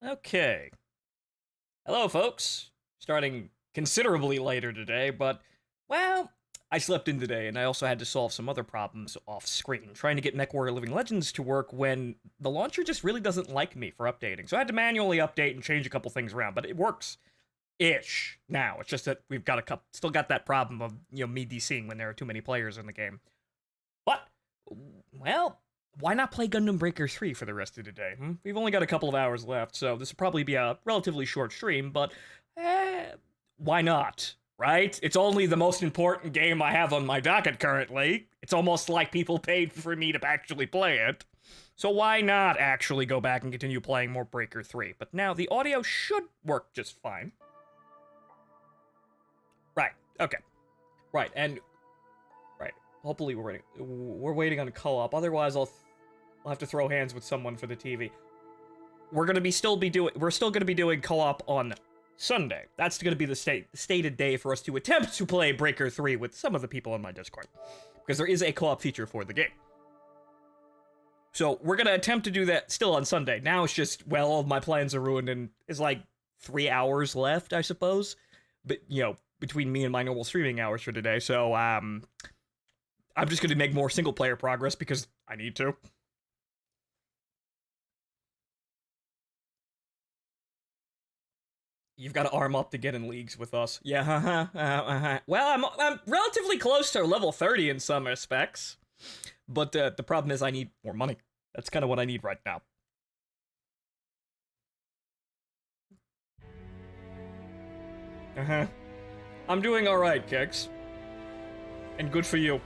Okay. Hello, folks. Starting considerably later today, but, well, I slept in today, and I also had to solve some other problems off screen, trying to get MechWarrior Living Legends to work when the launcher just really doesn't like me for updating. So I had to manually update and change a couple things around, but it works ish now. It's just that we've got still got that problem of, me DCing when there are too many players in the game. But, well, why not play Gundam Breaker 3 for the rest of the day? We've only got a couple of hours left, so this will probably be a relatively short stream, but why not? Right? It's only the most important game I have on my docket currently. It's almost like people paid for me to actually play it. So why not actually go back and continue playing more Breaker 3? But now the audio should work just fine. Right, okay. Right, and hopefully we're waiting on co-op. Otherwise, I'll have to throw hands with someone for the TV. We're still gonna be doing co-op on Sunday. That's gonna be the stated day for us to attempt to play Breaker 3 with some of the people on my Discord, because there is a co-op feature for the game. So we're gonna attempt to do that still on Sunday. Now it's just, well, all of my plans are ruined, and it's like 3 hours left, I suppose. But between me and my normal streaming hours for today. So I'm just going to make more single-player progress because I need to. You've got to arm up to get in leagues with us. Yeah, Well, I'm relatively close to level 30 in some respects. But the problem is I need more money. That's kind of what I need right now. I'm doing alright, Kix. And good for you.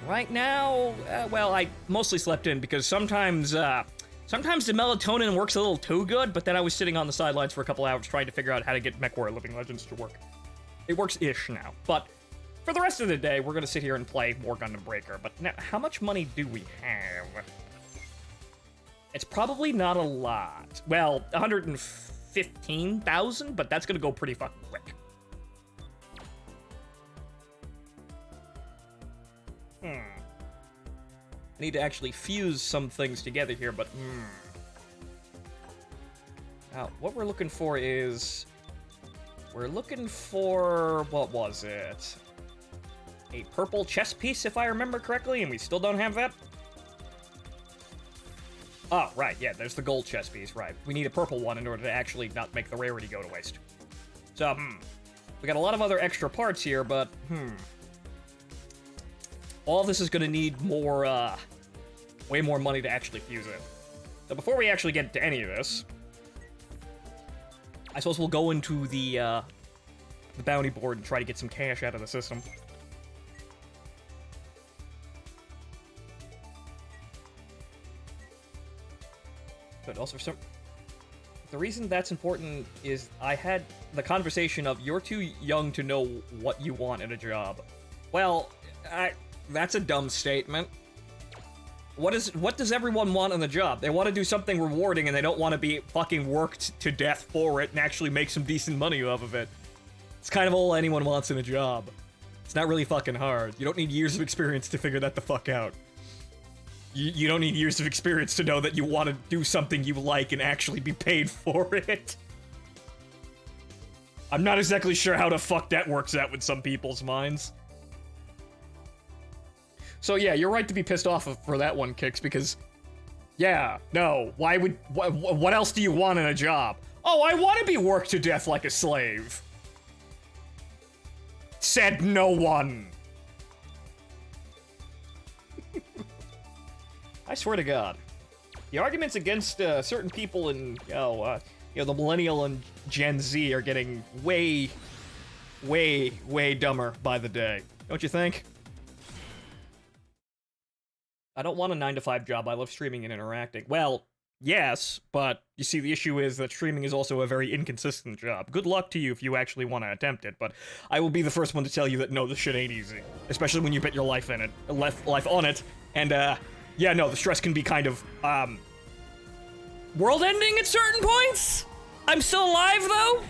Right now, well, I mostly slept in because sometimes the melatonin works a little too good, but then I was sitting on the sidelines for a couple hours trying to figure out how to get MechWarrior Living Legends to work. It works-ish now, but for the rest of the day, we're gonna sit here and play more Gundam Breaker, but now, how much money do we have? It's probably not a lot. Well, 115,000, but that's gonna go pretty fucking quick. I need to actually fuse some things together here, but Now, what we're looking for is... We're looking for... What was it? A purple chess piece, if I remember correctly, and we still don't have that? Oh, right, yeah, there's the gold chess piece, right. We need a purple one in order to actually not make the rarity go to waste. So, we got a lot of other extra parts here, but, all of this is gonna need more, way more money to actually fuse it. So before we actually get to any of this, I suppose we'll go into the bounty board and try to get some cash out of the system. But also the reason that's important is I had the conversation of, you're too young to know what you want in a job. Well, that's a dumb statement. What does everyone want in the job? They want to do something rewarding and they don't want to be fucking worked to death for it and actually make some decent money off of it. It's kind of all anyone wants in a job. It's not really fucking hard. You don't need years of experience to figure that the fuck out. You don't need years of experience to know that you want to do something you like and actually be paid for it. I'm not exactly sure how the fuck that works out with some people's minds. So yeah, you're right to be pissed off for that one, Kix, because... Yeah, no, what else do you want in a job? Oh, I want to be worked to death like a slave. Said no one. I swear to God. The arguments against certain people in, the millennial and Gen Z are getting way, way, way dumber by the day. Don't you think? I don't want a 9-to-5 job. I love streaming and interacting. Well, yes, but you see, the issue is that streaming is also a very inconsistent job. Good luck to you if you actually want to attempt it, but I will be the first one to tell you that no, this shit ain't easy. Especially when you bet your life in it, life on it, and yeah, no, the stress can be kind of, world-ending at certain points? I'm still alive, though?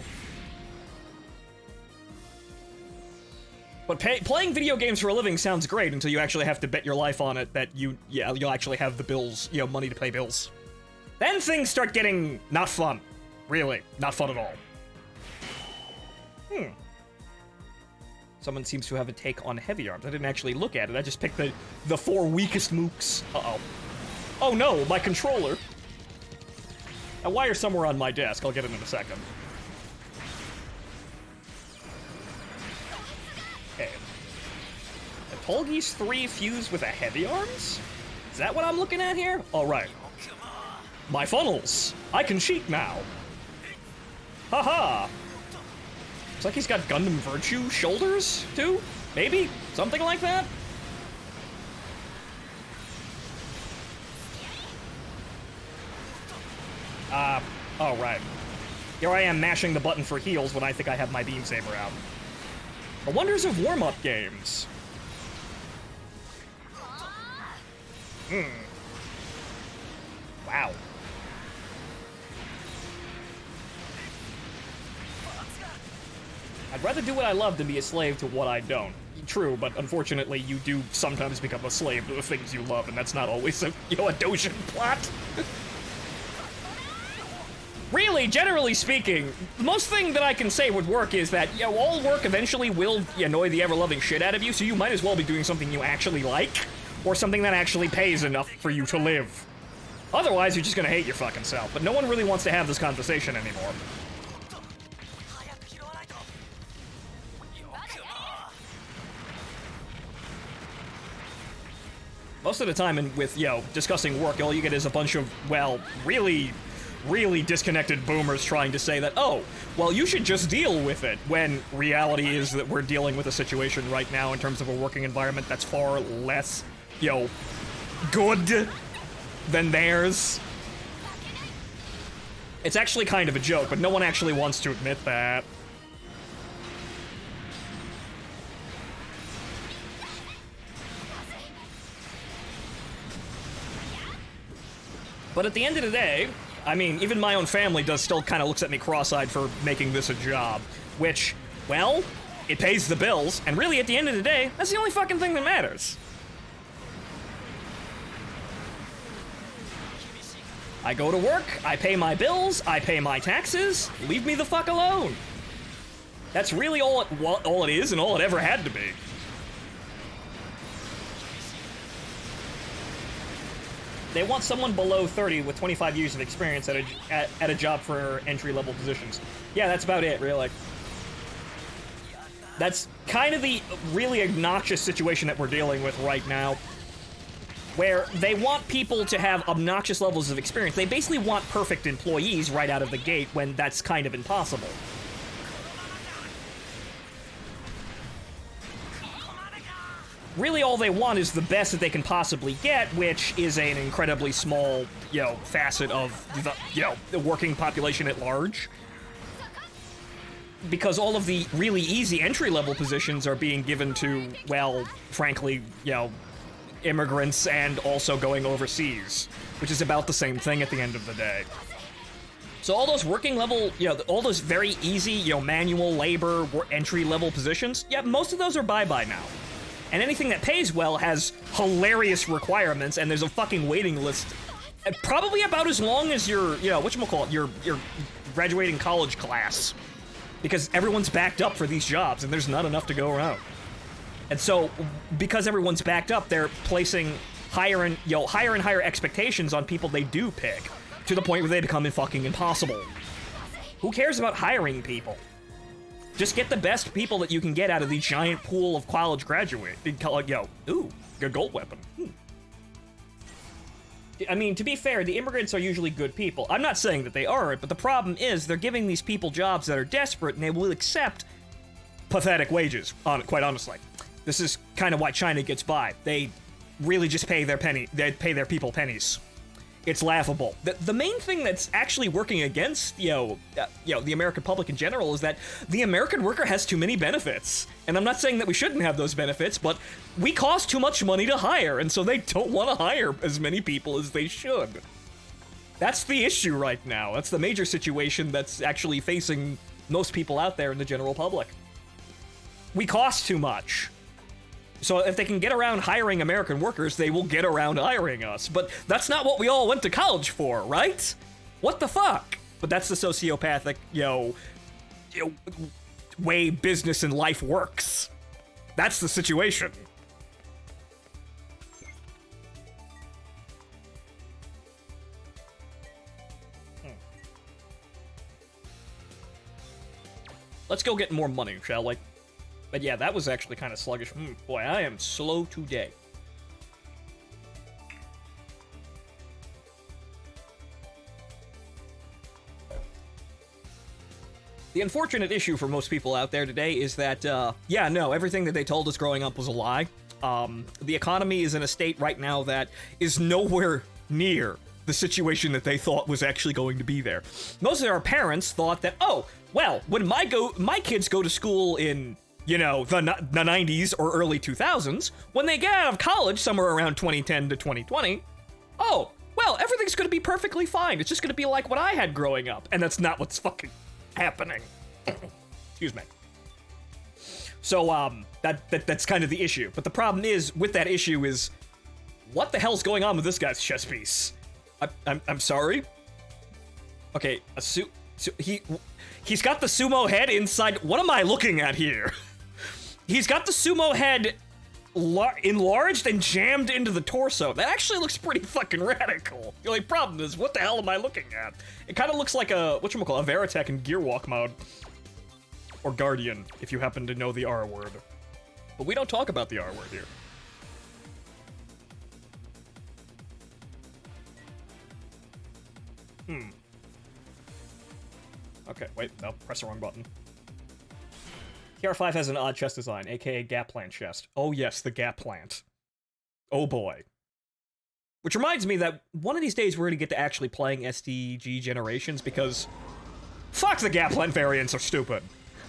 But playing video games for a living sounds great until you actually have to bet your life on it that you'll actually have the bills, money to pay bills. Then things start getting not fun. Really, not fun at all. Someone seems to have a take on heavy arms. I didn't actually look at it. I just picked the 4 weakest mooks. Uh-oh. Oh no, my controller. A wire somewhere on my desk. I'll get it in a second. Okay. The Tolgi's 3 fused with a heavy arms? Is that what I'm looking at here? All right. My funnels. I can cheat now. Haha. Looks like he's got Gundam Virtue shoulders, too? Maybe? Something like that? Oh, right. Here I am mashing the button for heals when I think I have my beam saber out. The wonders of warm-up games. Wow. I'd rather do what I love than be a slave to what I don't. True, but unfortunately you do sometimes become a slave to the things you love, and that's not always a, a Dojin plot. Really, generally speaking, the most thing that I can say would work is that, all work eventually will annoy the ever-loving shit out of you, so you might as well be doing something you actually like, or something that actually pays enough for you to live. Otherwise, you're just gonna hate your fucking self, but no one really wants to have this conversation anymore. Most of the time, with, discussing work, all you get is a bunch of, well, really disconnected boomers trying to say that, oh, well, you should just deal with it, when reality is that we're dealing with a situation right now in terms of a working environment that's far less, good than theirs. It's actually kind of a joke, but no one actually wants to admit that. But at the end of the day, I mean, even my own family still kind of looks at me cross-eyed for making this a job, which, well, it pays the bills, and really, at the end of the day, that's the only fucking thing that matters. I go to work, I pay my bills, I pay my taxes, leave me the fuck alone. That's really all it is and all it ever had to be. They want someone below 30 with 25 years of experience at a job for entry-level positions. Yeah, that's about it, really. That's kind of the really obnoxious situation that we're dealing with right now, where they want people to have obnoxious levels of experience. They basically want perfect employees right out of the gate when that's kind of impossible. Really, all they want is the best that they can possibly get, which is an incredibly small, facet of the working population at large. Because all of the really easy entry-level positions are being given to, well, frankly, immigrants and also going overseas, which is about the same thing at the end of the day. So all those working level, all those very easy, manual labor, entry-level positions, most of those are bye-bye now. And anything that pays well has hilarious requirements, and there's a fucking waiting list, probably about as long as your, whatchamacallit, your graduating college class. Because everyone's backed up for these jobs, and there's not enough to go around. And so, because everyone's backed up, they're placing higher and higher expectations on people they do pick, to the point where they become fucking impossible. Who cares about hiring people? Just get the best people that you can get out of the giant pool of college graduate. Ooh, good gold weapon. I mean, to be fair, the immigrants are usually good people. I'm not saying that they aren't, but the problem is they're giving these people jobs that are desperate, and they will accept pathetic wages, quite honestly. This is kind of why China gets by. They really just pay their people pennies. It's laughable. The main thing that's actually working against, the American public in general is that the American worker has too many benefits. And I'm not saying that we shouldn't have those benefits, but we cost too much money to hire, and so they don't want to hire as many people as they should. That's the issue right now. That's the major situation that's actually facing most people out there in the general public. We cost too much. So if they can get around hiring American workers, they will get around hiring us. But that's not what we all went to college for, right? What the fuck? But that's the sociopathic, way business and life works. That's the situation. Let's go get more money, shall we? But yeah, that was actually kind of sluggish. Boy, I am slow today. The unfortunate issue for most people out there today is that, yeah, no, everything that they told us growing up was a lie. The economy is in a state right now that is nowhere near the situation that they thought was actually going to be there. Most of our parents thought that, oh, well, when my kids go to school in, the 90s or early 2000s, when they get out of college somewhere around 2010 to 2020, oh, well, everything's going to be perfectly fine. It's just going to be like what I had growing up. And that's not what's fucking happening. Excuse me. So, that's kind of the issue. But the problem is, with that issue is, what the hell's going on with this guy's chess piece? I'm sorry? Okay, he's got the sumo head inside. What am I looking at here? He's got the sumo head enlarged and jammed into the torso. That actually looks pretty fucking radical. The only problem is, what the hell am I looking at? It kind of looks like a Veritech in Gearwalk mode. Or Guardian, if you happen to know the R word. But we don't talk about the R word here. Okay, wait, no, press the wrong button. TR5 has an odd chest design, aka gap plant chest. Oh yes, the gap plant. Oh boy. Which reminds me that one of these days we're gonna get to actually playing SDG Generations, because fuck, the gap plant variants are stupid.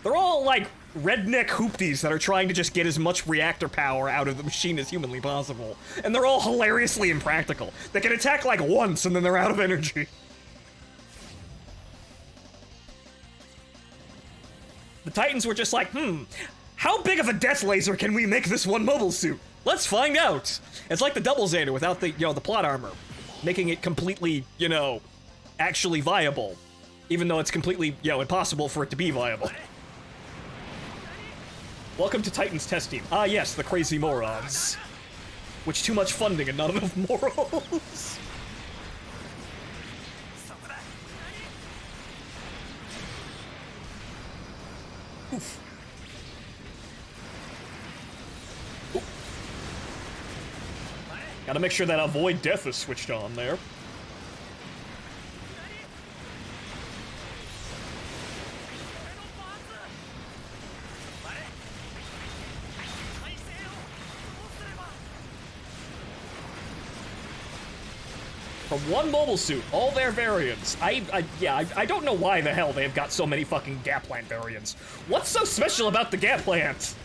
They're all like redneck hoopties that are trying to just get as much reactor power out of the machine as humanly possible. And they're all hilariously impractical. They can attack like once and then they're out of energy. The Titans were just like, how big of a death laser can we make this one mobile suit? Let's find out. It's like the Double Xander without the, the plot armor, making it completely, actually viable, even though it's completely, impossible for it to be viable. Welcome to Titan's test team. Ah, yes, the crazy morons. Which too much funding and not enough morals. Oof. Gotta make sure that avoid death is switched on there. From one mobile suit, all their variants. I don't know why the hell they've got so many fucking gap plant variants. What's so special about the gap plant?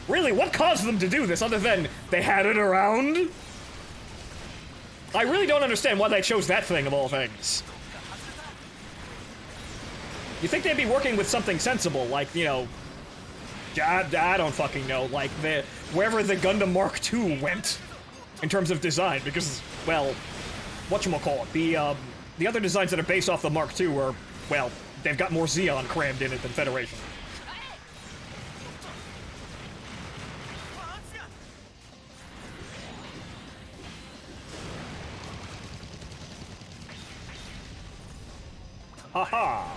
Really, what caused them to do this other than they had it around? I really don't understand why they chose that thing of all things. You think they'd be working with something sensible, like, I don't fucking know, like wherever the Gundam Mark II went in terms of design, because, well, whatchamacallit, the other designs that are based off the Mark II are, well, they've got more Xeon crammed in it than Federation. Haha!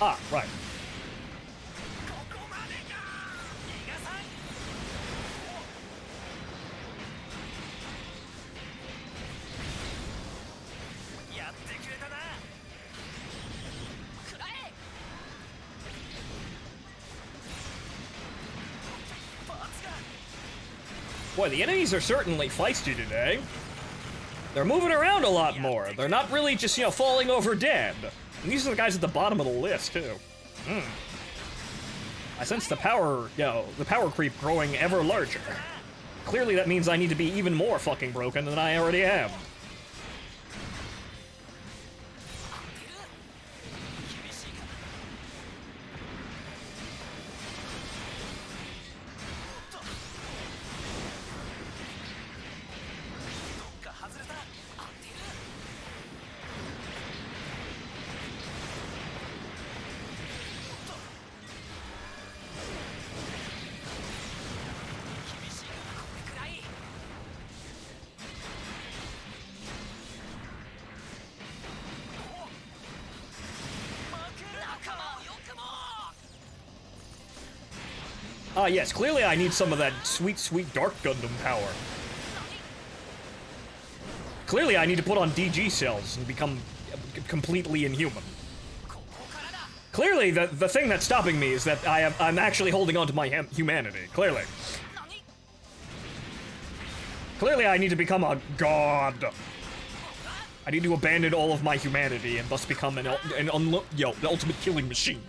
Ah, right. Boy, the enemies are certainly feisty today. They're moving around a lot more. They're not really just, falling over dead. And these are the guys at the bottom of the list, too. I sense the power, the power creep growing ever larger. Clearly that means I need to be even more fucking broken than I already am. Ah, yes, clearly I need some of that sweet, sweet Dark Gundam power. Clearly I need to put on DG cells and become completely inhuman. Clearly, the thing that's stopping me is that I'm actually holding on to my humanity. Clearly. Clearly, I need to become a god. I need to abandon all of my humanity and thus become the ultimate killing machine.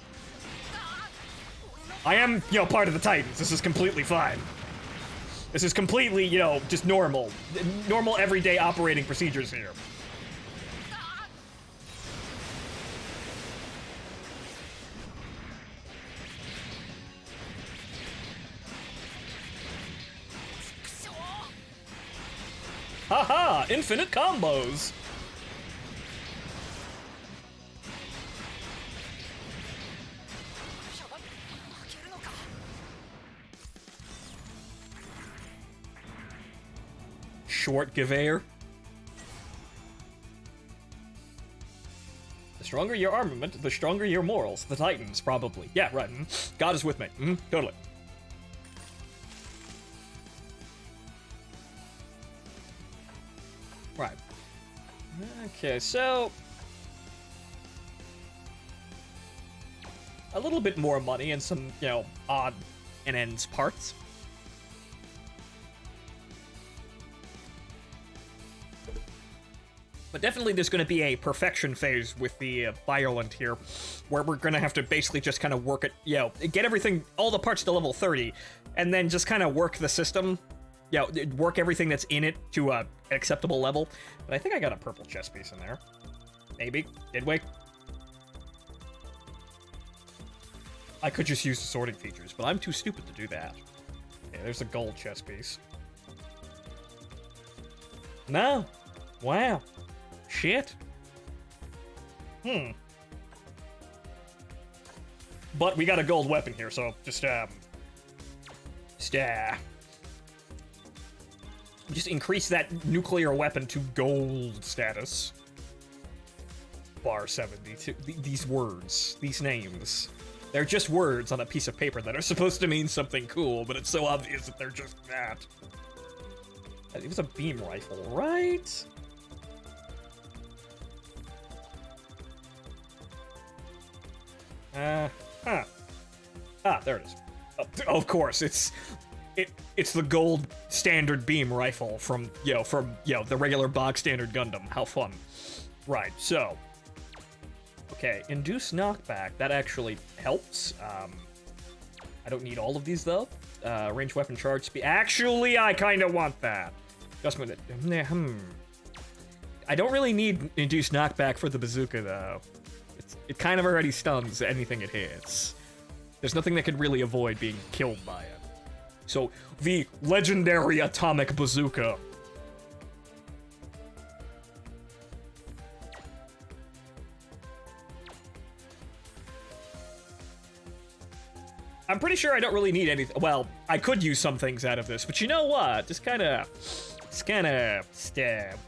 I am, part of the Titans. This is completely fine. This is completely, just normal. Normal, everyday operating procedures here. Haha! Infinite combos! Short Gewehr. The stronger your armament, the stronger your morals. The Titans, probably. Yeah, right. God is with me. Totally. Right. Okay, so... a little bit more money and some, odd and ends parts. But definitely there's going to be a perfection phase with the Violent here, where we're going to have to basically just kind of work it, get everything, all the parts to level 30, and then just kind of work the system, work everything that's in it to an acceptable level. But I think I got a purple chess piece in there. Maybe. Did we? I could just use the sorting features, but I'm too stupid to do that. Okay, there's a gold chess piece. No. Wow. Shit. But we got a gold weapon here, so just increase that nuclear weapon to gold status. Bar 70. These words, these names. They're just words on a piece of paper that are supposed to mean something cool, but it's so obvious that they're just that. It was a beam rifle, right? Ah, there it is. Oh, of course, it's the gold standard beam rifle from the regular bog standard Gundam. How fun. Right, so. Okay, induce knockback. That actually helps. I don't need all of these, though. Range weapon charge speed. Actually, I kind of want that. Just a minute. I don't really need induce knockback for the bazooka, though. It kind of already stuns anything it hits. There's nothing that could really avoid being killed by it. So, the legendary atomic bazooka. I'm pretty sure I don't really need anything. Well, I could use some things out of this, but you know what? Just kind of stab.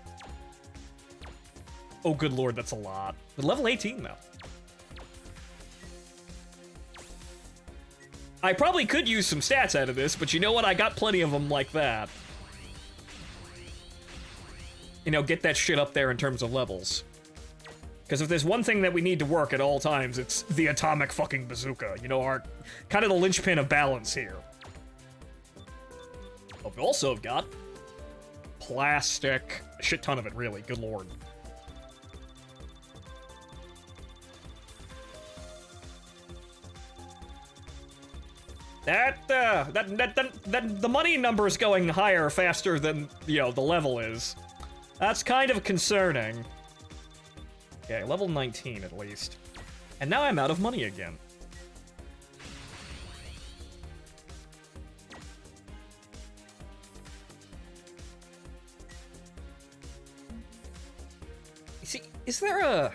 Oh, good lord, that's a lot. But level 18, though. I probably could use some stats out of this, but you know what? I got plenty of them like that. Get that shit up there in terms of levels. Because if there's one thing that we need to work at all times, it's the atomic fucking bazooka. Our kind of the linchpin of balance here. But we also have got plastic. A shit ton of it, really. Good lord. The money number is going higher faster than, the level is. That's kind of concerning. Okay, level 19 at least. And now I'm out of money again. See, is there a...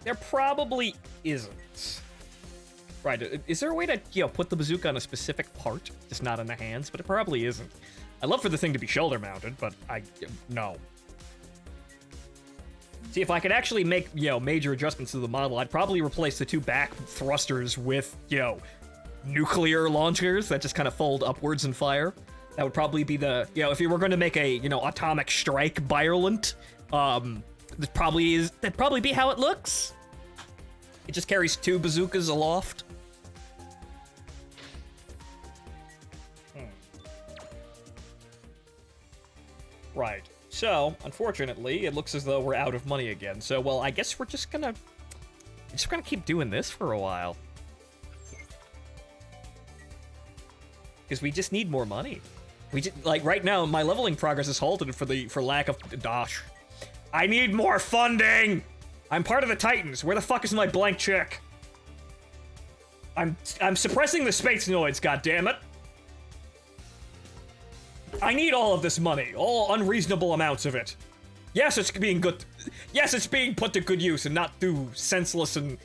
There probably isn't. Right, is there a way to, put the bazooka on a specific part, just not in the hands? But it probably isn't. I'd love for the thing to be shoulder-mounted, but no. See, if I could actually make, major adjustments to the model, I'd probably replace the two back thrusters with, nuclear launchers that just kind of fold upwards and fire. That would probably be the, if you were going to make a, atomic strike virulent, that'd probably be how it looks. It just carries two bazookas aloft. Right. So, unfortunately, it looks as though we're out of money again. So, well, I guess we're just gonna keep doing this for a while. Because we just need more money. Right now, my leveling progress is halted for lack of dosh. I need more funding! I'm part of the Titans. Where the fuck is my blank check? I'm suppressing the space noise, goddammit. I need all of this money, all unreasonable amounts of it. Yes, it's being good. Yes, it's being put to good use and not through senseless and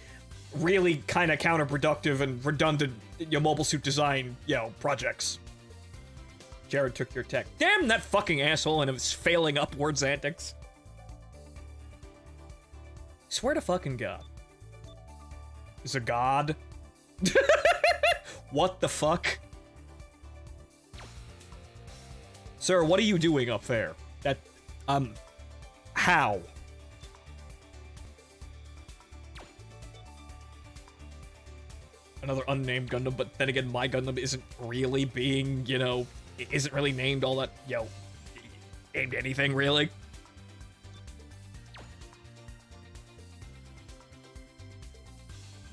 really kind of counterproductive and redundant mobile suit design, projects. Jared took your tech. Damn that fucking asshole and his failing upwards antics. Swear to fucking God. Is a god? What the fuck? Sir, what are you doing up there? How? Another unnamed Gundam, but then again, my Gundam isn't really being, isn't really named all that, named anything, really.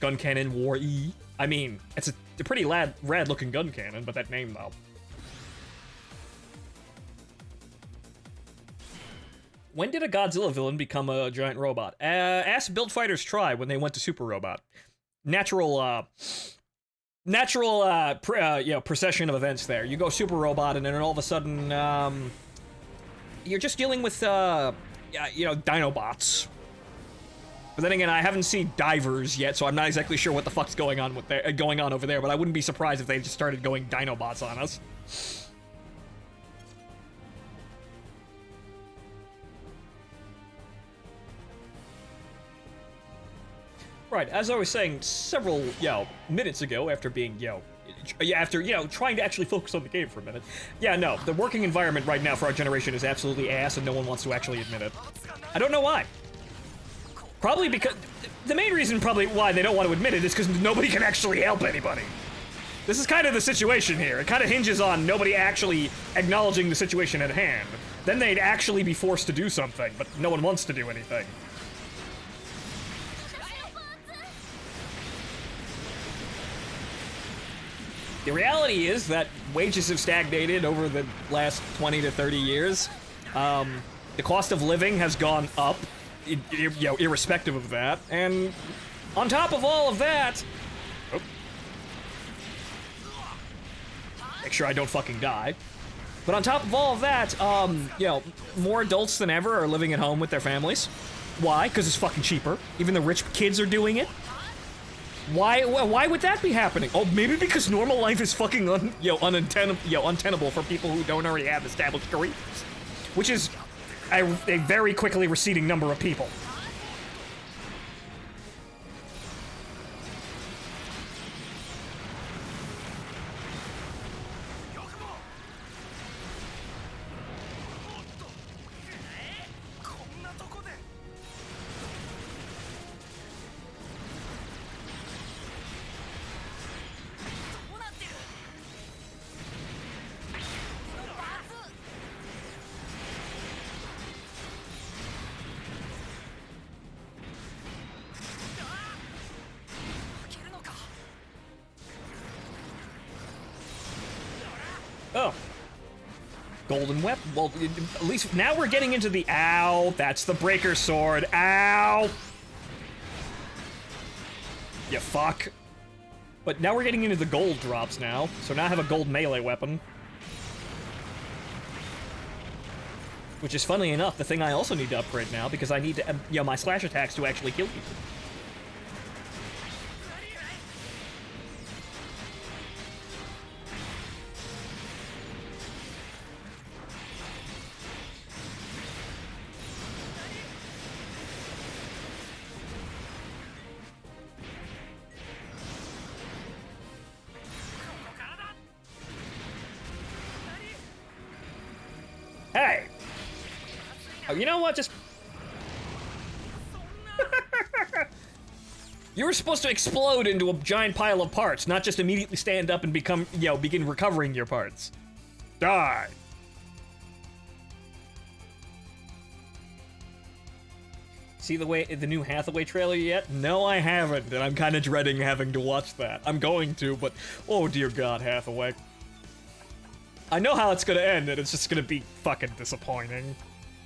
Gun Cannon War E. I mean, it's a pretty rad-looking gun cannon, but that name, though. When did a Godzilla villain become a giant robot? Ask Build Fighters Try when they went to Super Robot. Natural procession of events there. You go Super Robot, and then all of a sudden, you're just dealing with, Dinobots. But then again, I haven't seen divers yet, so I'm not exactly sure what the fuck's going on over there. But I wouldn't be surprised if they just started going Dinobots on us. Right, as I was saying several, minutes ago, after being, trying to actually focus on the game for a minute. Yeah, no, the working environment right now for our generation is absolutely ass, and no one wants to actually admit it. I don't know why. Probably because, the main reason probably why they don't want to admit it is because nobody can actually help anybody. This is kind of the situation here. It kind of hinges on nobody actually acknowledging the situation at hand. Then they'd actually be forced to do something, but no one wants to do anything. The reality is that wages have stagnated over the last 20 to 30 years. The cost of living has gone up, irrespective of that. And on top of all of that... Oh. Make sure I don't fucking die. But on top of all of that, more adults than ever are living at home with their families. Why? Because it's fucking cheaper. Even the rich kids are doing it. Why would that be happening? Oh, maybe because normal life is fucking untenable for people who don't already have established careers, which is a very quickly receding number of people. Oh. Golden weapon. Well, at least now we're getting into the ow. That's the breaker sword. Ow. You fuck. But now we're getting into the gold drops now. So now I have a gold melee weapon. Which is, funnily enough, the thing I also need to upgrade now, because I need to, my slash attacks to actually kill people. Hey! Oh, you know what? Just... You were supposed to explode into a giant pile of parts, not just immediately stand up and become, begin recovering your parts. Die! See the new Hathaway trailer yet? No, I haven't, and I'm kind of dreading having to watch that. I'm going to, but oh dear God, Hathaway. I know how it's gonna end, and it's just gonna be fucking disappointing.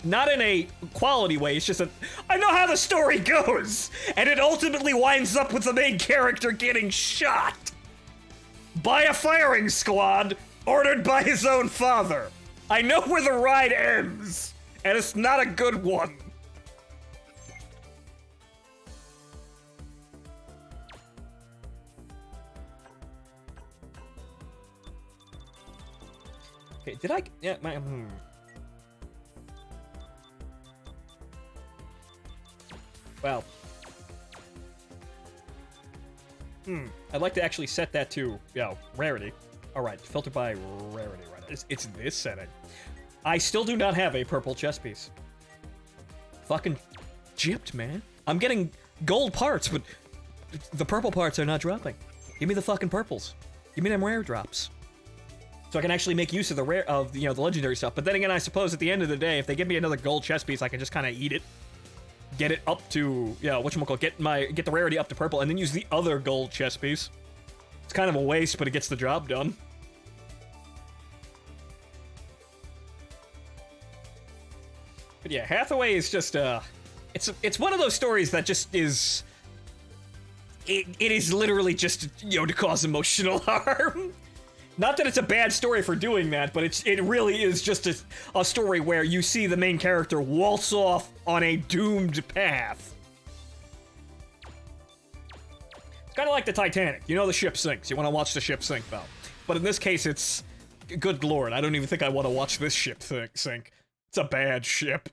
Not in a quality way, it's just I know how the story goes! And it ultimately winds up with the main character getting shot! By a firing squad, ordered by his own father. I know where the ride ends, and it's not a good one. Okay, did I... Yeah, Well. I'd like to actually set that to, rarity. Alright, filter by rarity, right? It's this setting. I still do not have a purple chest piece. Fucking gypped, man. I'm getting gold parts, but the purple parts are not dropping. Give me the fucking purples. Give me them rare drops. So I can actually make use of the rare, the legendary stuff. But then again, I suppose at the end of the day, if they give me another gold chest piece, I can just kind of eat it. Get it up to, whatchamacallit, get the rarity up to purple, and then use the other gold chest piece. It's kind of a waste, but it gets the job done. But yeah, Hathaway is just, it's one of those stories that just is... It is literally just, to cause emotional harm. Not that it's a bad story for doing that, but it really is just a story where you see the main character waltz off on a doomed path. It's kind of like the Titanic. You know the ship sinks. You want to watch the ship sink, though. But in this case, it's... Good lord, I don't even think I want to watch this ship sink. It's a bad ship.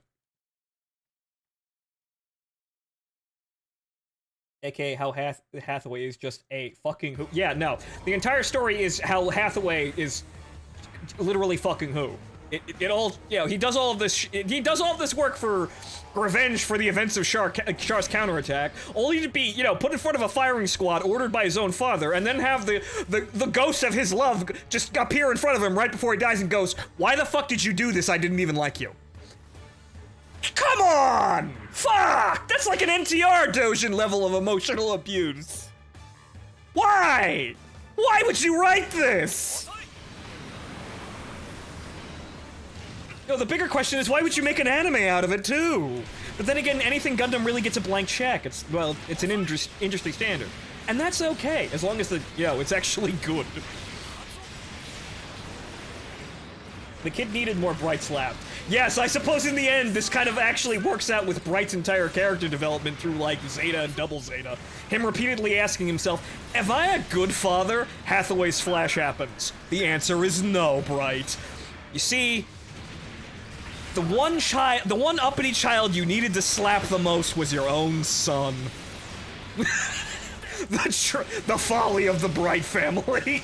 AKA how Hathaway is just a fucking who. Yeah, no. The entire story is how Hathaway is literally fucking who. It all, he does all of this, he does all of this work for revenge for the events of Char's counterattack, only to be, put in front of a firing squad ordered by his own father, and then have the ghost of his love just appear in front of him right before he dies and goes, "Why the fuck did you do this? I didn't even like you." Come on! Fuck! That's like an NTR Dojin level of emotional abuse. Why? Why would you write this? The bigger question is, why would you make an anime out of it, too? But then again, anything Gundam really gets a blank check. It's an industry standard. And that's okay, as long as it's actually good. The kid needed more Bright's lab. Yes, I suppose in the end, this kind of actually works out with Bright's entire character development through, Zeta and Double Zeta. Him repeatedly asking himself, am I a good father? Hathaway's flash happens. The answer is no, Bright. You see, the one uppity child you needed to slap the most was your own son. The folly of the Bright family.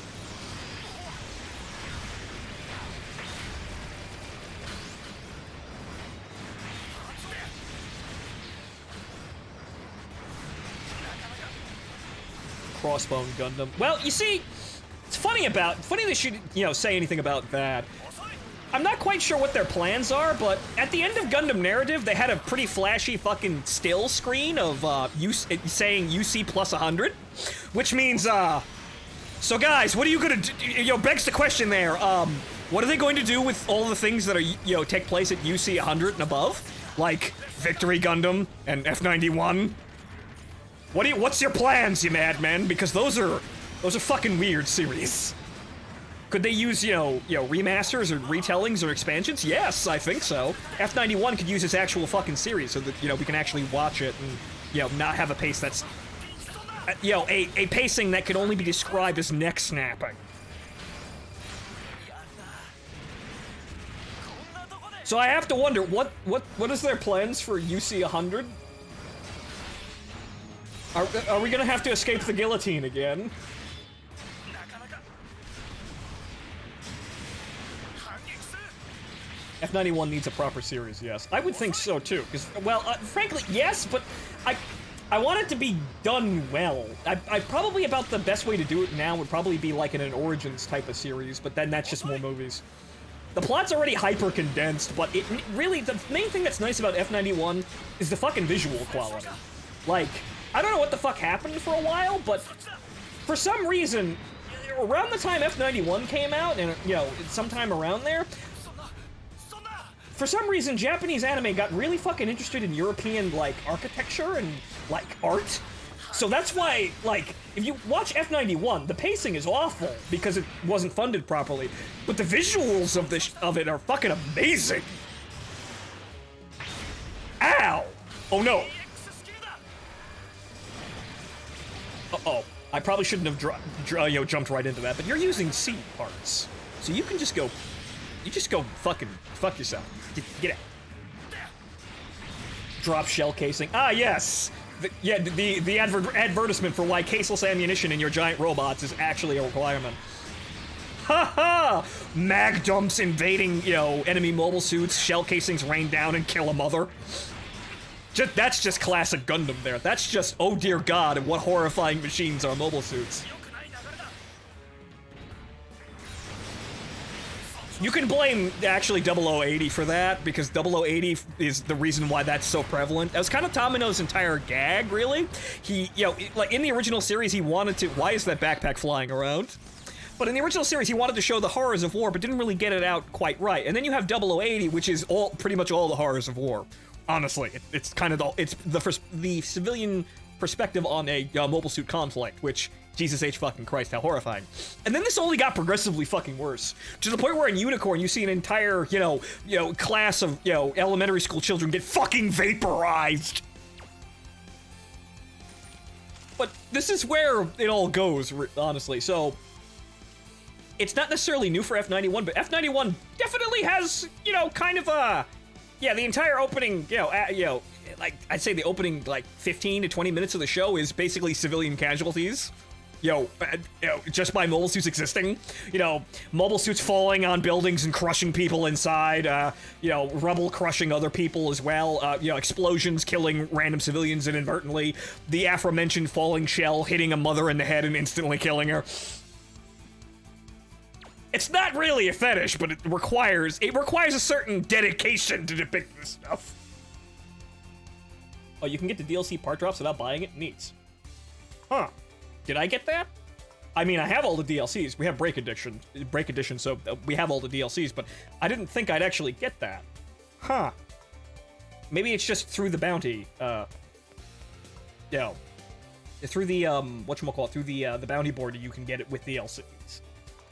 Crossbone Gundam. Well, you see, it's funny they should, say anything about that. I'm not quite sure what their plans are, but at the end of Gundam Narrative, they had a pretty flashy fucking still screen of, saying UC plus 100, which means, so guys, what are you gonna do? Begs the question there, what are they going to do with all the things that are, take place at UC 100 and above? Like, Victory Gundam and F91? What's your plans, you madmen? Because those are fucking weird series. Could they use, remasters or retellings or expansions? Yes, I think so. F91 could use its actual fucking series so that, we can actually watch it and, not have a pace that's, a pacing that could only be described as neck snapping. So I have to wonder, what is their plans for UC 100? Are we gonna have to escape the guillotine again? F91 needs a proper series, yes. I would think so too, because, well, frankly, yes, but I want it to be done well. I probably about the best way to do it now would probably be like in an Origins type of series, but then that's just more movies. The plot's already hyper-condensed, but it really, the main thing that's nice about F91 is the fucking visual quality. Like, I don't know what the fuck happened for a while, but for some reason, around the time F91 came out, and, sometime around there, for some reason, Japanese anime got really fucking interested in European, like, architecture and, like, art. So that's why, like, if you watch F91, the pacing is awful because it wasn't funded properly, but the visuals of it are fucking amazing. Ow! Oh no! Uh-oh. I probably shouldn't have jumped right into that, but you're using C parts. So you can just go... You just go fucking... Fuck yourself. Get out. Drop shell casing. Ah, yes! The advertisement for why caseless ammunition in your giant robots is actually a requirement. Ha-ha! Mag dumps invading, enemy mobile suits, shell casings rain down and kill a mother. That's just classic Gundam there. That's just, oh dear god, what horrifying machines are mobile suits. You can blame, actually, 0080 for that, because 0080 is the reason why that's so prevalent. That was kind of Tamino's entire gag, really. He, like, in the original series, he wanted to... Why is that backpack flying around? But in the original series, he wanted to show the horrors of war, but didn't really get it out quite right. And then you have 0080, which is pretty much all the horrors of war. Honestly, it's kind of the civilian perspective on a mobile suit conflict, which... Jesus H fucking Christ, how horrifying. And then this only got progressively fucking worse. To the point where in Unicorn, you see an entire, class of, elementary school children get fucking vaporized. But this is where it all goes, honestly. So, it's not necessarily new for F91, but F91 definitely has, kind of a... Yeah, the entire opening, like, I'd say the opening, 15 to 20 minutes of the show is basically civilian casualties. Just by mobile suits existing. Mobile suits falling on buildings and crushing people inside. Rubble crushing other people as well. Explosions killing random civilians inadvertently. The aforementioned falling shell hitting a mother in the head and instantly killing her. It's not really a fetish, but it requires a certain dedication to depict this stuff. Oh, you can get the DLC part drops without buying it? Neat. Huh. Did I get that? I mean, I have all the DLCs. We have Break Edition, so we have all the DLCs, but I didn't think I'd actually get that. Huh. Maybe it's just through the bounty, through the, through the bounty board, you can get it with DLCs.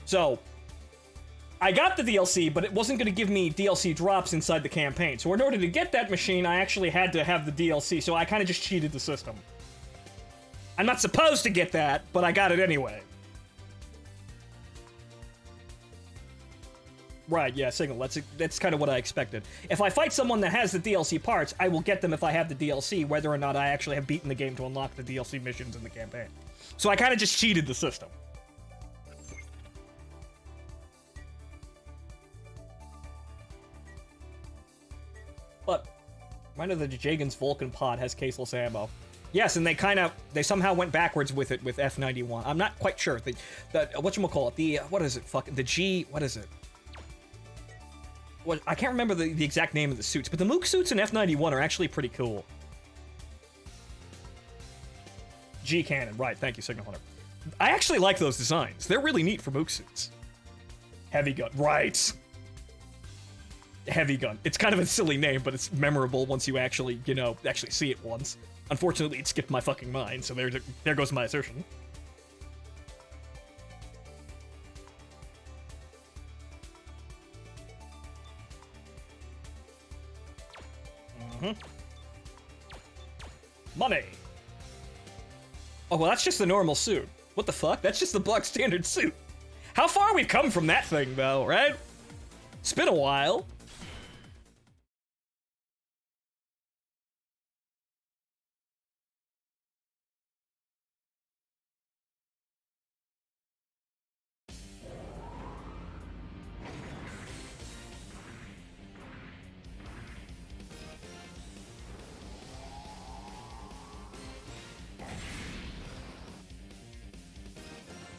So, I got the DLC, but it wasn't going to give me DLC drops inside the campaign. So in order to get that machine, I actually had to have the DLC, so I kind of just cheated the system. I'm not supposed to get that, but I got it anyway. Right, yeah, Signal. That's kind of what I expected. If I fight someone that has the DLC parts, I will get them if I have the DLC, whether or not I actually have beaten the game to unlock the DLC missions in the campaign. So I kind of just cheated the system. But, reminder that the Jagan's Vulcan pod has caseless ammo. Yes, and they somehow went backwards with it with F91. I'm not quite sure. What is it? I can't remember the exact name of the suits, but the Mook suits in F91 are actually pretty cool. G-Cannon, right, thank you, Signal Hunter. I actually like those designs. They're really neat for Mook suits. Heavy gun, right. Heavy gun. It's kind of a silly name, but it's memorable once you actually see it once. Unfortunately, it skipped my fucking mind, so there goes my assertion. Money. Oh, well, that's just the normal suit. What the fuck? That's just the block standard suit. How far we've come from that thing, though, right? It's been a while.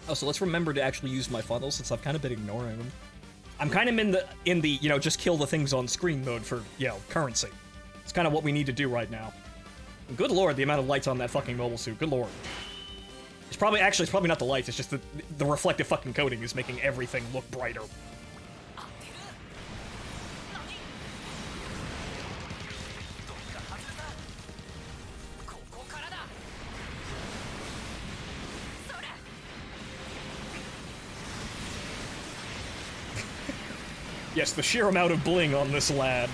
Oh, so let's remember to actually use my funnels since I've kind of been ignoring them. I'm kind of in the you know, just kill the things on screen mode for, you know, currency. It's kind of what we need to do right now. And good lord, the amount of lights on that fucking mobile suit. Good lord. It's probably not the lights, it's just the reflective fucking coating is making everything look brighter. Yes, the sheer amount of bling on this lad.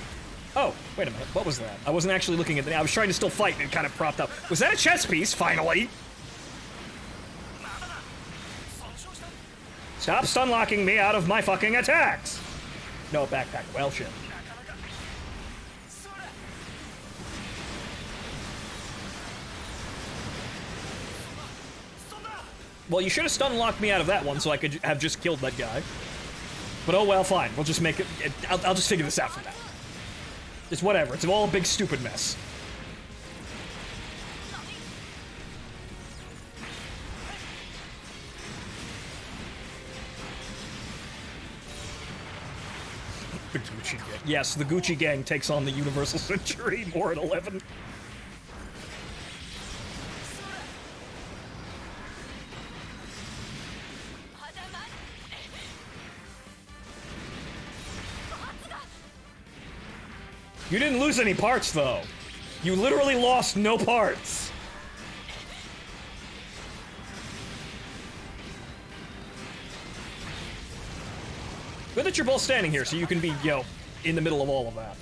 Oh, wait a minute, what was that? I wasn't actually looking at the... I was trying to still fight and it kind of propped up. Was that a chess piece, finally? Stop stun-locking me out of my fucking attacks! No, backpack, well, shit. Well, you should have stun-locked me out of that one so I could have just killed that guy. But oh well, fine. We'll just make it... I'll just figure this out from now. It's whatever. It's all a big stupid mess. The Gucci Gang. Yes, the Gucci Gang takes on the Universal Century more at 11. You didn't lose any parts, though. You literally lost no parts. Good that you're both standing here, so you can be, you know, in the middle of all of that.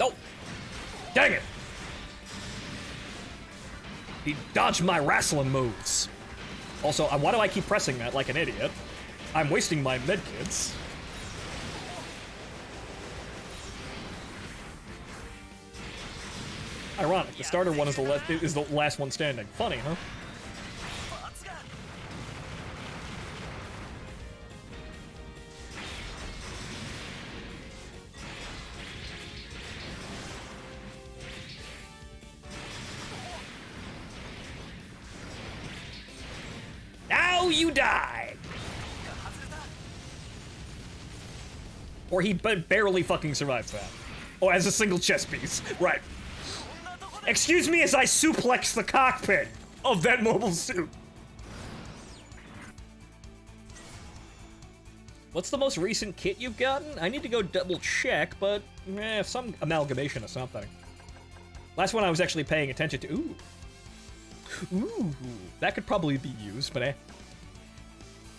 Oh! Dang it! He dodged my wrestling moves. Also, why do I keep pressing that like an idiot? I'm wasting my medkits. Ironic, the starter one is the last one standing. Funny, huh? You died! Or he barely fucking survived that. Oh, as a single chess piece. Right. Excuse me as I suplex the cockpit of that mobile suit. What's the most recent kit you've gotten? I need to go double check, but some amalgamation of something. Last one I was actually paying attention to. Ooh, that could probably be used, but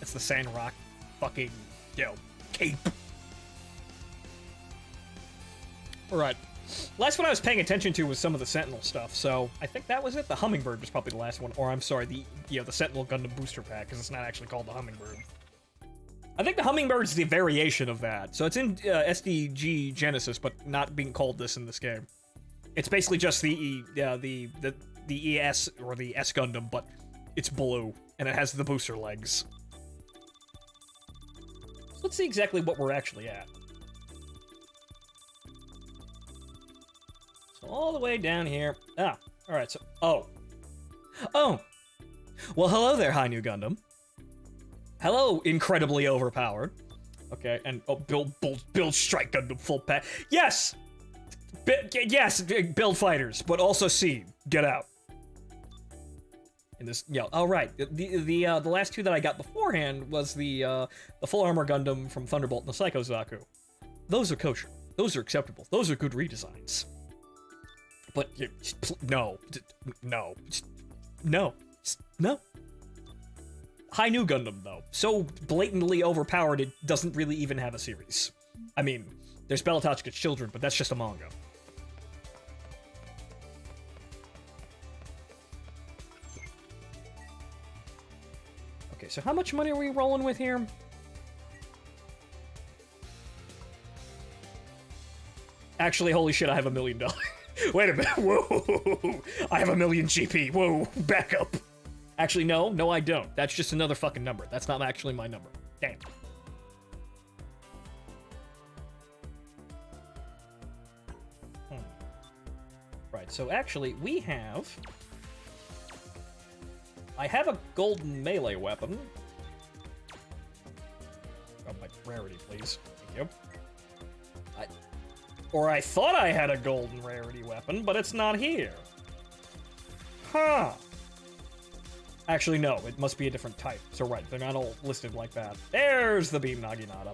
it's the Sandrock fucking, you know, cape. Alright. Last one I was paying attention to was some of the Sentinel stuff, so I think that was it. The Hummingbird was probably the last one, or I'm sorry, the Sentinel Gundam booster pack, because it's not actually called the Hummingbird. I think the Hummingbird's the variation of that, so it's in SDG Genesis, but not being called this in this game. It's basically just the ES, or the S Gundam, but it's blue, and it has the booster legs. Let's see exactly what we're actually at. So all the way down here. Ah, alright, so... Oh. Well, hello there, High New Gundam. Hello, incredibly overpowered. Okay, and... Oh, build Strike Gundam full pack. Yes! Yes, build fighters, but also Seed. Get out. in this. Oh right, the last two that I got beforehand was the full armor Gundam from Thunderbolt and the Psycho Zaku. Those are kosher. Those are acceptable. Those are good redesigns. But no, no, no, no. High New Gundam though, so blatantly overpowered it doesn't really even have a series. I mean, there's Bellatochika's Children, but that's just a manga. Okay, so how much money are we rolling with here? Actually, holy shit, I have $1 million. Wait a minute, whoa! I have 1 million GP, whoa, back up. Actually, no, I don't. That's just another fucking number. That's not actually my number. Damn. Right, so actually, I have a golden melee weapon. Oh, my rarity, please. Thank you. I thought I had a golden rarity weapon, but it's not here. Huh. Actually, no, it must be a different type. So right, they're not all listed like that. There's the Beam Naginata.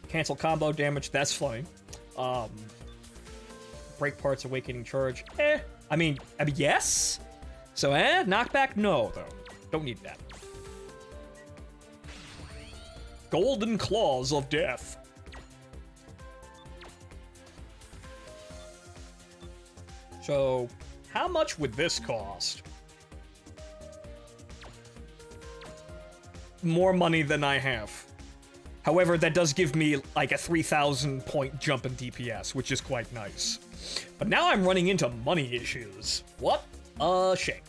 Cancel combo damage, that's fine. Break parts, awakening charge. I mean, yes? So, knockback? No, though. Don't need that. Golden Claws of Death. So, how much would this cost? More money than I have. However, that does give me like a 3,000 point jump in DPS, which is quite nice. But now I'm running into money issues. What a shame.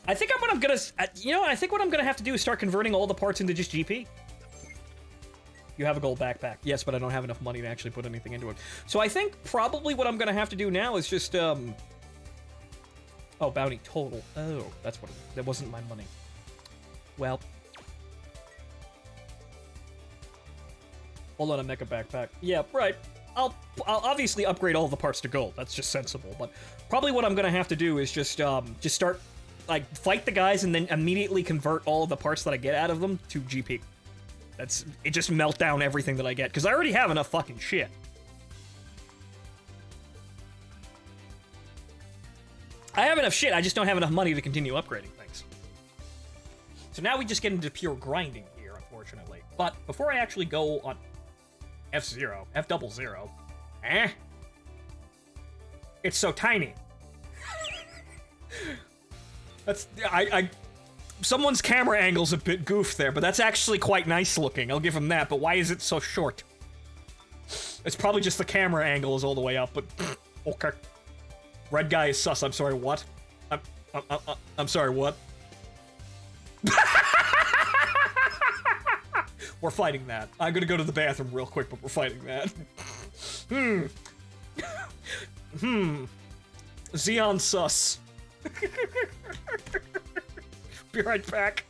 I think what I'm gonna have to do is start converting all the parts into just GP. You have a gold backpack. Yes, but I don't have enough money to actually put anything into it. So I think probably what I'm gonna have to do now is just, oh, bounty total. Oh, that's what that wasn't my money. Well. Hold on, a mecha backpack. Yeah, right. I'll obviously upgrade all the parts to gold. That's just sensible. But probably what I'm gonna have to do is just start, like, fight the guys and then immediately convert all of the parts that I get out of them to GP. It just melt down everything that I get, because I already have enough fucking shit. I have enough shit, I just don't have enough money to continue upgrading things. So now we just get into pure grinding here, unfortunately. But before I actually go on F0, F00, it's so tiny. Someone's camera angle's a bit goofed there, but that's actually quite nice looking. I'll give him that, but why is it so short? It's probably just the camera angle is all the way up, but okay. Red guy is sus. I'm sorry, what? I'm sorry, what? We're fighting that. I'm gonna go to the bathroom real quick, but we're fighting that. Xeon sus. Be right back.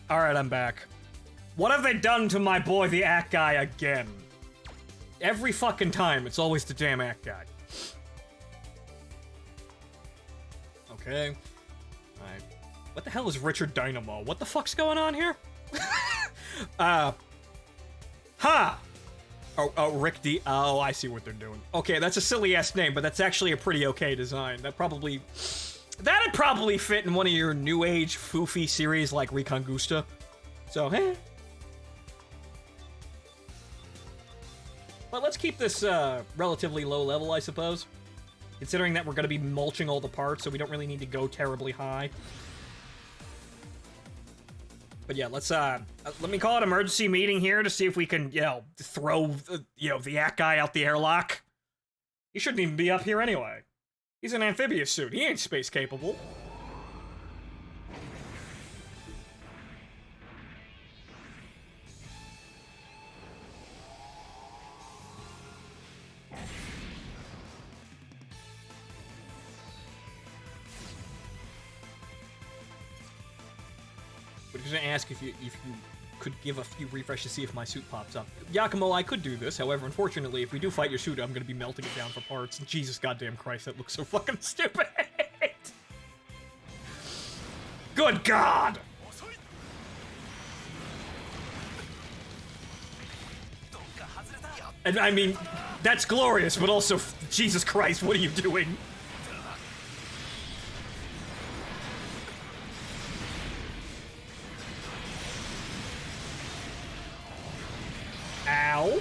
Alright, I'm back. What have they done to my boy, the Act Guy, again? Every fucking time, it's always the damn Act Guy. Okay. Alright. What the hell is Richard Dynamo? What the fuck's going on here? Ha! Oh, Rick D. Oh, I see what they're doing. Okay, that's a silly-ass name, but that's actually a pretty okay design. That'd probably fit in one of your new age foofy series like Recongusta. So, But let's keep this, relatively low level, I suppose. Considering that we're gonna be mulching all the parts, so we don't really need to go terribly high. But yeah, let's, let me call an emergency meeting here to see if we can, throw, the Act Guy out the airlock. He shouldn't even be up here anyway. He's an amphibious suit. He ain't space capable. But he's gonna ask if you could give a few refreshes to see if my suit pops up. Yakumo, I could do this, however, unfortunately, if we do fight your suit, I'm gonna be melting it down for parts. Jesus goddamn Christ, that looks so fucking stupid! Good God! And I mean, that's glorious, but also, Jesus Christ, what are you doing? Ow.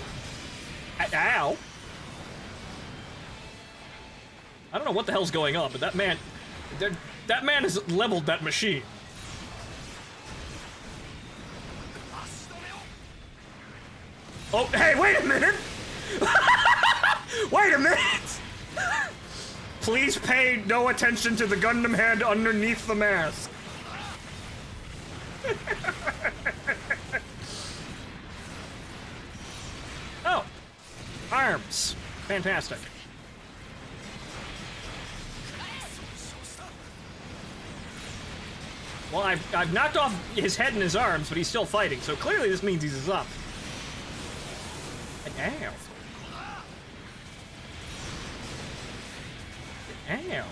Ow. I don't know what the hell's going on, but that man has leveled that machine. Oh, hey, wait a minute! Wait a minute! Please pay no attention to the Gundam head underneath the mask. Oh, arms. Fantastic. Well, I've knocked off his head and his arms, but he's still fighting, so clearly this means he's up. Ow. Ow.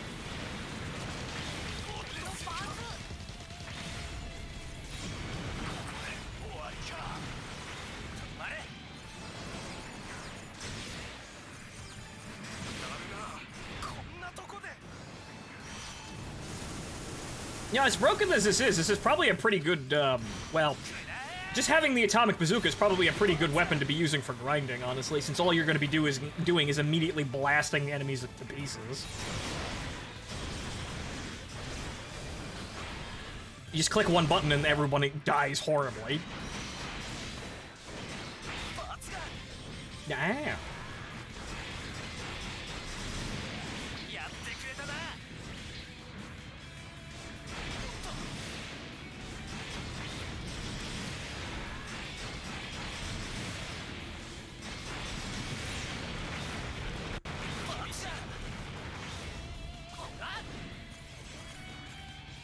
Yeah, as broken as this is probably a pretty good, well, just having the atomic bazooka is probably a pretty good weapon to be using for grinding, honestly, since all you're going to be doing is immediately blasting enemies to pieces. You just click one button and everyone dies horribly. Damn.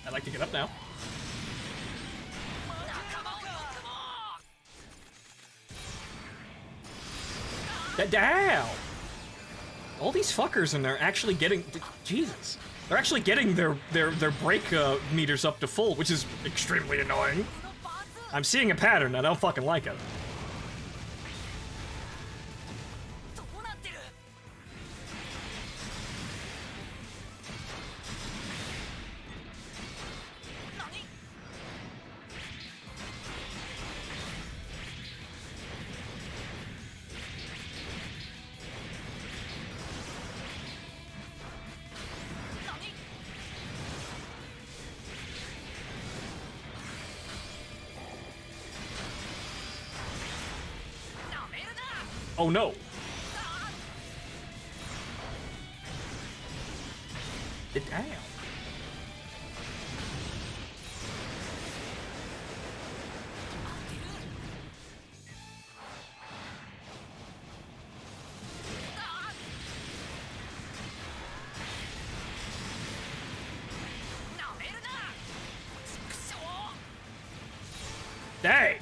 I'd like to get up now. Damn! All these fuckers and they're actually getting... Jesus. They're actually getting their brake meters up to full, which is extremely annoying. I'm seeing a pattern, I don't fucking like it. Oh no! Damn. Hey!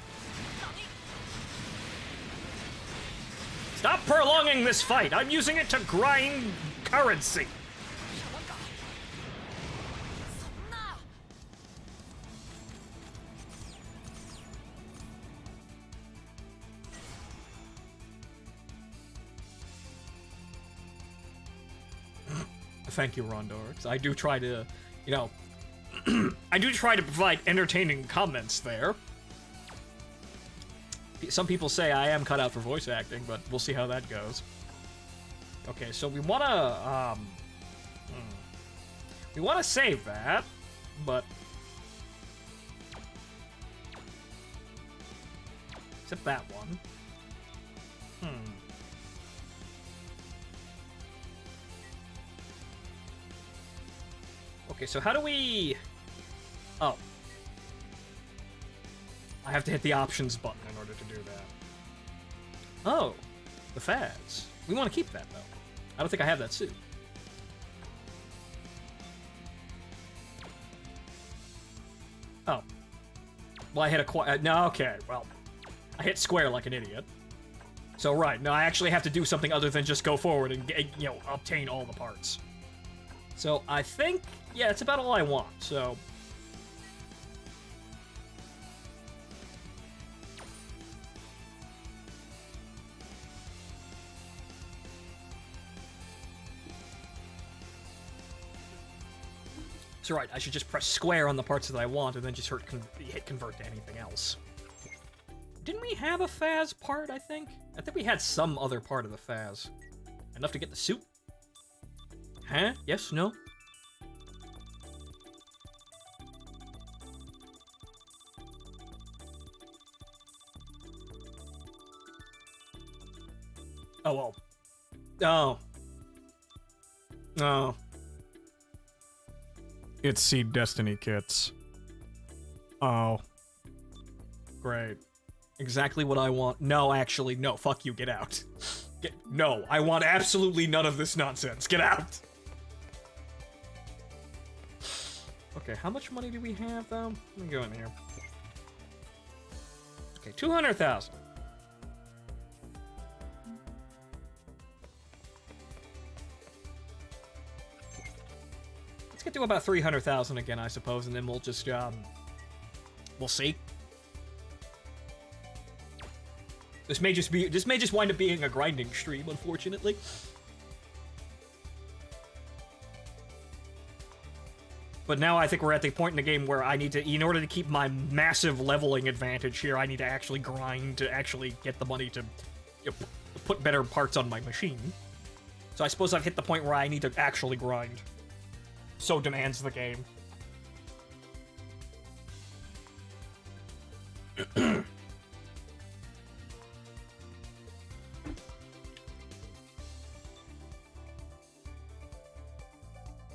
Stop prolonging this fight! I'm using it to grind currency! Thank you, Rondor, because I do try to, you know, I do try to provide entertaining comments there. Some people say I am cut out for voice acting, but we'll see how that goes. Okay, so we wanna save that, but except that one. Okay, so how do we... Oh. I have to hit the options button in order to do that. Oh, the Faz. We want to keep that, though. I don't think I have that suit. Oh. Well, I hit a... no, okay, well. I hit square like an idiot. So, right, no, I actually have to do something other than just go forward and, you know, obtain all the parts. So, I think... yeah, that's about all I want, so... So right, I should just press square on the parts that I want and then just hit convert to anything else. Didn't we have a Faz part, I think? I think we had some other part of the Faz. Enough to get the suit? Huh? Yes? No? Oh, well. Oh. Oh. It's Seed Destiny kits. Oh. Great. Exactly what I want. No, actually, no. Fuck you. Get out. No, I want absolutely none of this nonsense. Get out. Okay, how much money do we have, though? Let me go in here. Okay, 200,000. Let's get to about 300,000 again, I suppose, and then we'll just, we'll see. This may just wind up being a grinding stream, unfortunately. But now I think we're at the point in the game where I need to, in order to keep my massive leveling advantage here, I need to actually grind to actually get the money to, you know, put better parts on my machine. So I suppose I've hit the point where I need to actually grind. So demands the game.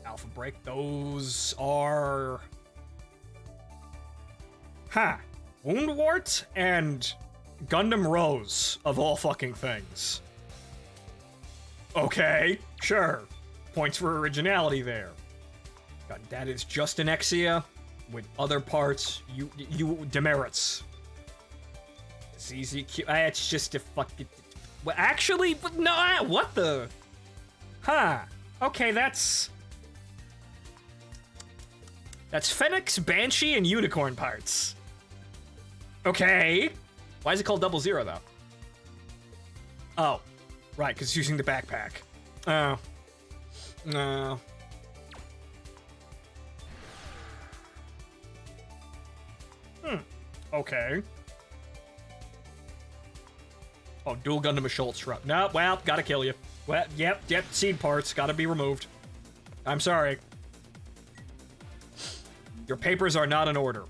Alpha Break, those are... Ha! Woundwort and Gundam Rose, of all fucking things. Okay, sure. Points for originality there. God, that is just an Exia with other parts, you demerits. CZQ, it's just a fucking... Well, actually, but no, what the... Huh. Okay, that's Phoenix, Banshee, and Unicorn parts. Okay. Why is it called 00, though? Oh. Right, because it's using the backpack. Oh. No. Okay. Oh, dual Gundam Schultz Shrub. No, well, gotta kill you. Well, yep, seed parts, gotta be removed. I'm sorry. Your papers are not in order.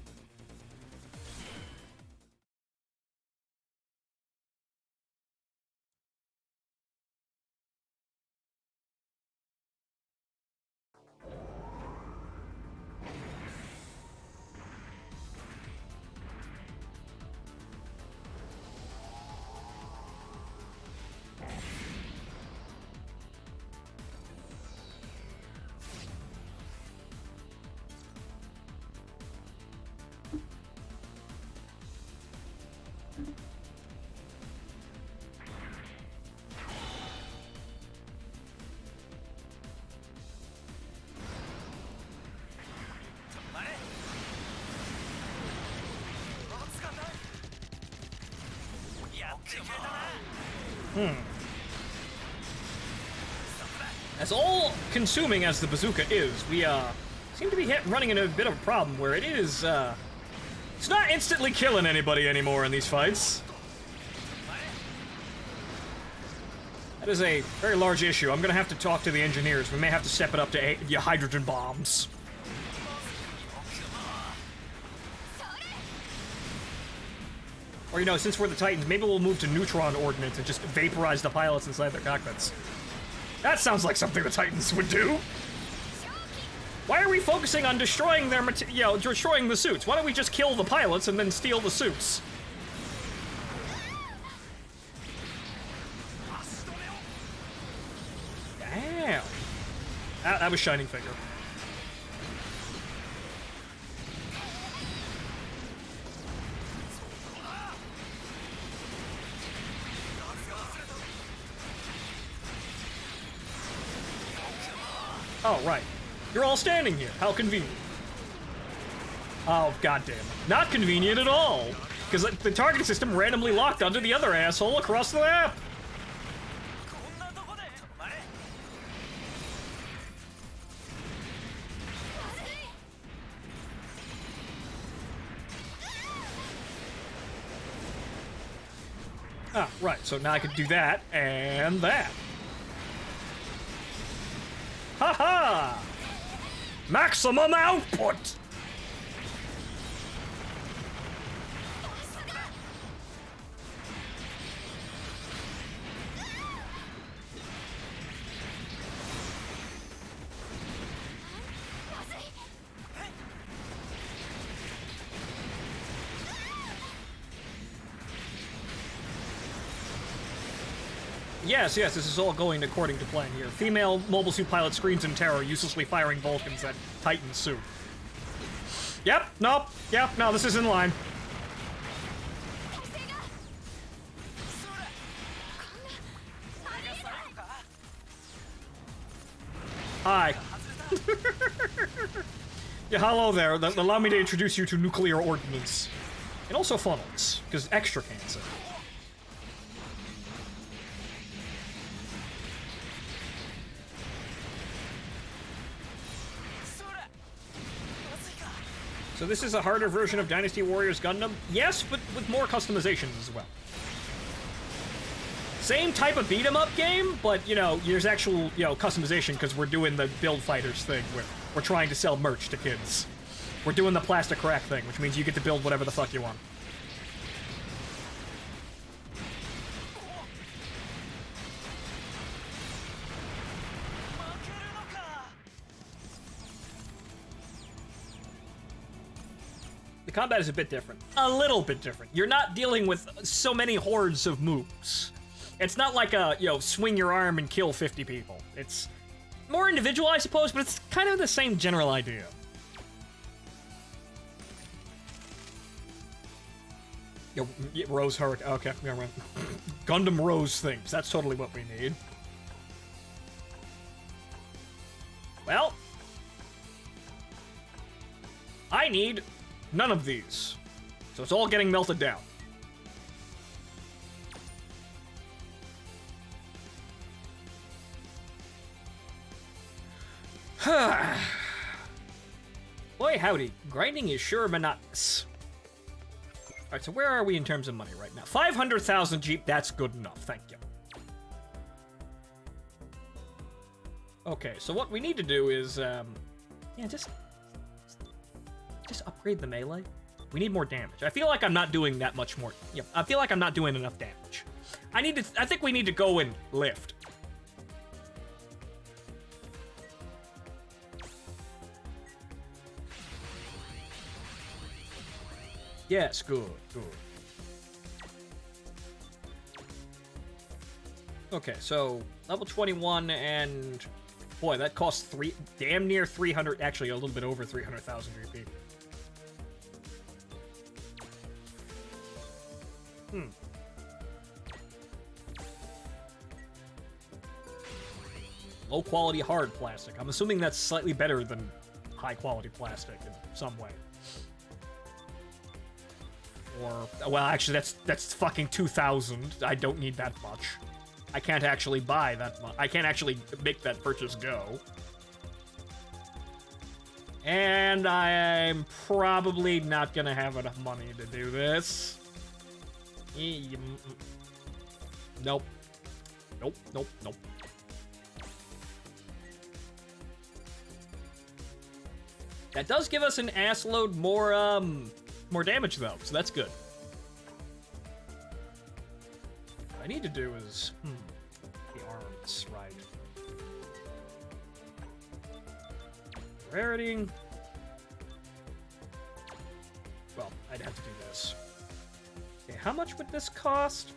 As all-consuming as the bazooka is, we, seem to be running into a bit of a problem where it is, it's not instantly killing anybody anymore in these fights. That is a very large issue. I'm gonna have to talk to the engineers. We may have to step it up to hydrogen bombs. Or, you know, since we're the Titans, maybe we'll move to neutron ordnance and just vaporize the pilots inside their cockpits. That sounds like something the Titans would do. Why are we focusing on destroying their destroying the suits? Why don't we just kill the pilots and then steal the suits? Damn. That was Shining Finger. Oh, right. You're all standing here. How convenient. Oh, goddamn. Not convenient at all. Because the targeting system randomly locked onto the other asshole across the map. Ah, right. So now I can do that and that. Haha! Maximum output! Yes, this is all going according to plan here. Female mobile suit pilot screams in terror, uselessly firing Vulcans at Titan suit. Yep, no, this is in line. Hi. Yeah, hello there. Allow me to introduce you to nuclear ordnance. And also funnels, because extra cancer. So this is a harder version of Dynasty Warriors Gundam? Yes, but with more customizations as well. Same type of beat-em-up game, but, you know, there's actual, customization because we're doing the build fighters thing where we're trying to sell merch to kids. We're doing the plastic crack thing, which means you get to build whatever the fuck you want. The combat is a bit different. A little bit different. You're not dealing with so many hordes of moves. It's not like a, swing your arm and kill 50 people. It's more individual, I suppose, but it's kind of the same general idea. Rose Hurricane. Okay, yeah, right. Gundam Rose things. That's totally what we need. Well, I need none of these. So it's all getting melted down. Boy, howdy. Grinding is sure monotonous. Alright, so where are we in terms of money right now? 500,000 Jeep, that's good enough. Thank you. Okay, so what we need to do is, just upgrade the melee. We need more damage. I feel like I'm not doing that much more. Yep, I feel like I'm not doing enough damage. I think we need to go and lift. Yes, good. Okay, so level 21 and boy, that costs damn near 300, actually a little bit over 300,000 GP. Low quality hard plastic. I'm assuming that's slightly better than high quality plastic in some way. Or, well, actually, that's fucking 2,000. I don't need that much. I can't actually buy that much. I can't actually make that purchase go. And I'm probably not gonna have enough money to do this. Nope. Nope, nope, nope. That does give us an assload more damage, though, so that's good. What I need to do is... the arms, right. Rarity. Well, I'd have to do this. Okay, how much would this cost?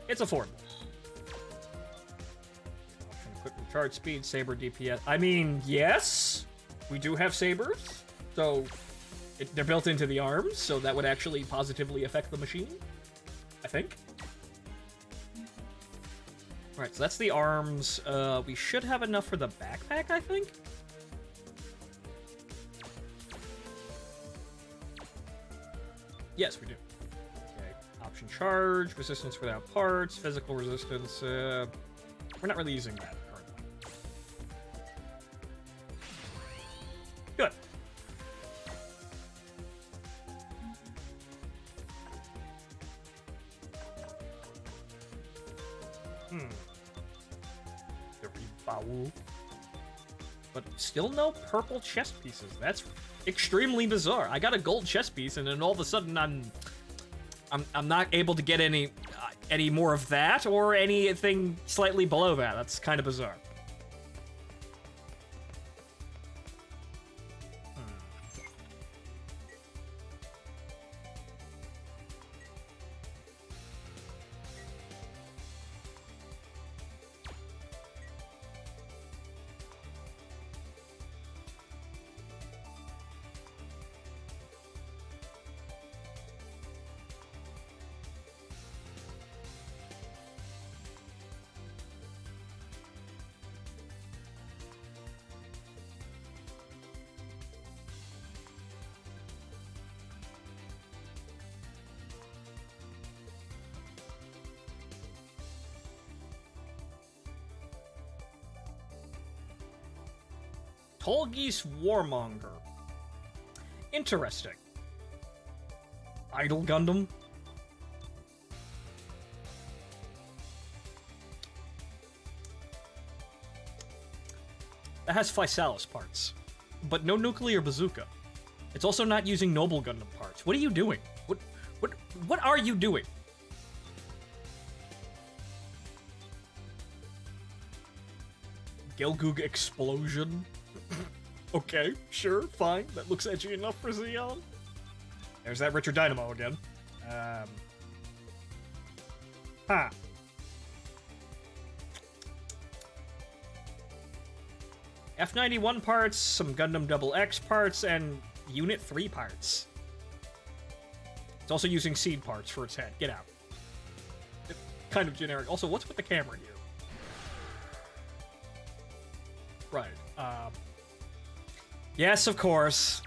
It's affordable. Option equipment charge speed, saber DPS. I mean, yes, we do have sabers, so they're built into the arms, so that would actually positively affect the machine, I think. Alright, so that's the arms. We should have enough for the backpack, I think? Yes, we do. Okay, option charge, resistance without parts, physical resistance. We're not really using that currently. Good. But still no purple chest pieces. That's extremely bizarre. I got a gold chest piece, and then all of a sudden I'm not able to get any more of that or anything slightly below that. That's kind of bizarre. Tolgeese Warmonger. Interesting. Idle Gundam. That has Physalis parts, but no nuclear bazooka. It's also not using Noble Gundam parts. What are you doing? What are you doing? Gelgoog Explosion. Okay, sure, fine. That looks edgy enough for Xeon. There's that Richard Dynamo again. F91 parts, some Gundam Double X parts, and Unit 3 parts. It's also using seed parts for its head. Get out. It's kind of generic. Also, what's with the camera here? Right. Yes, of course.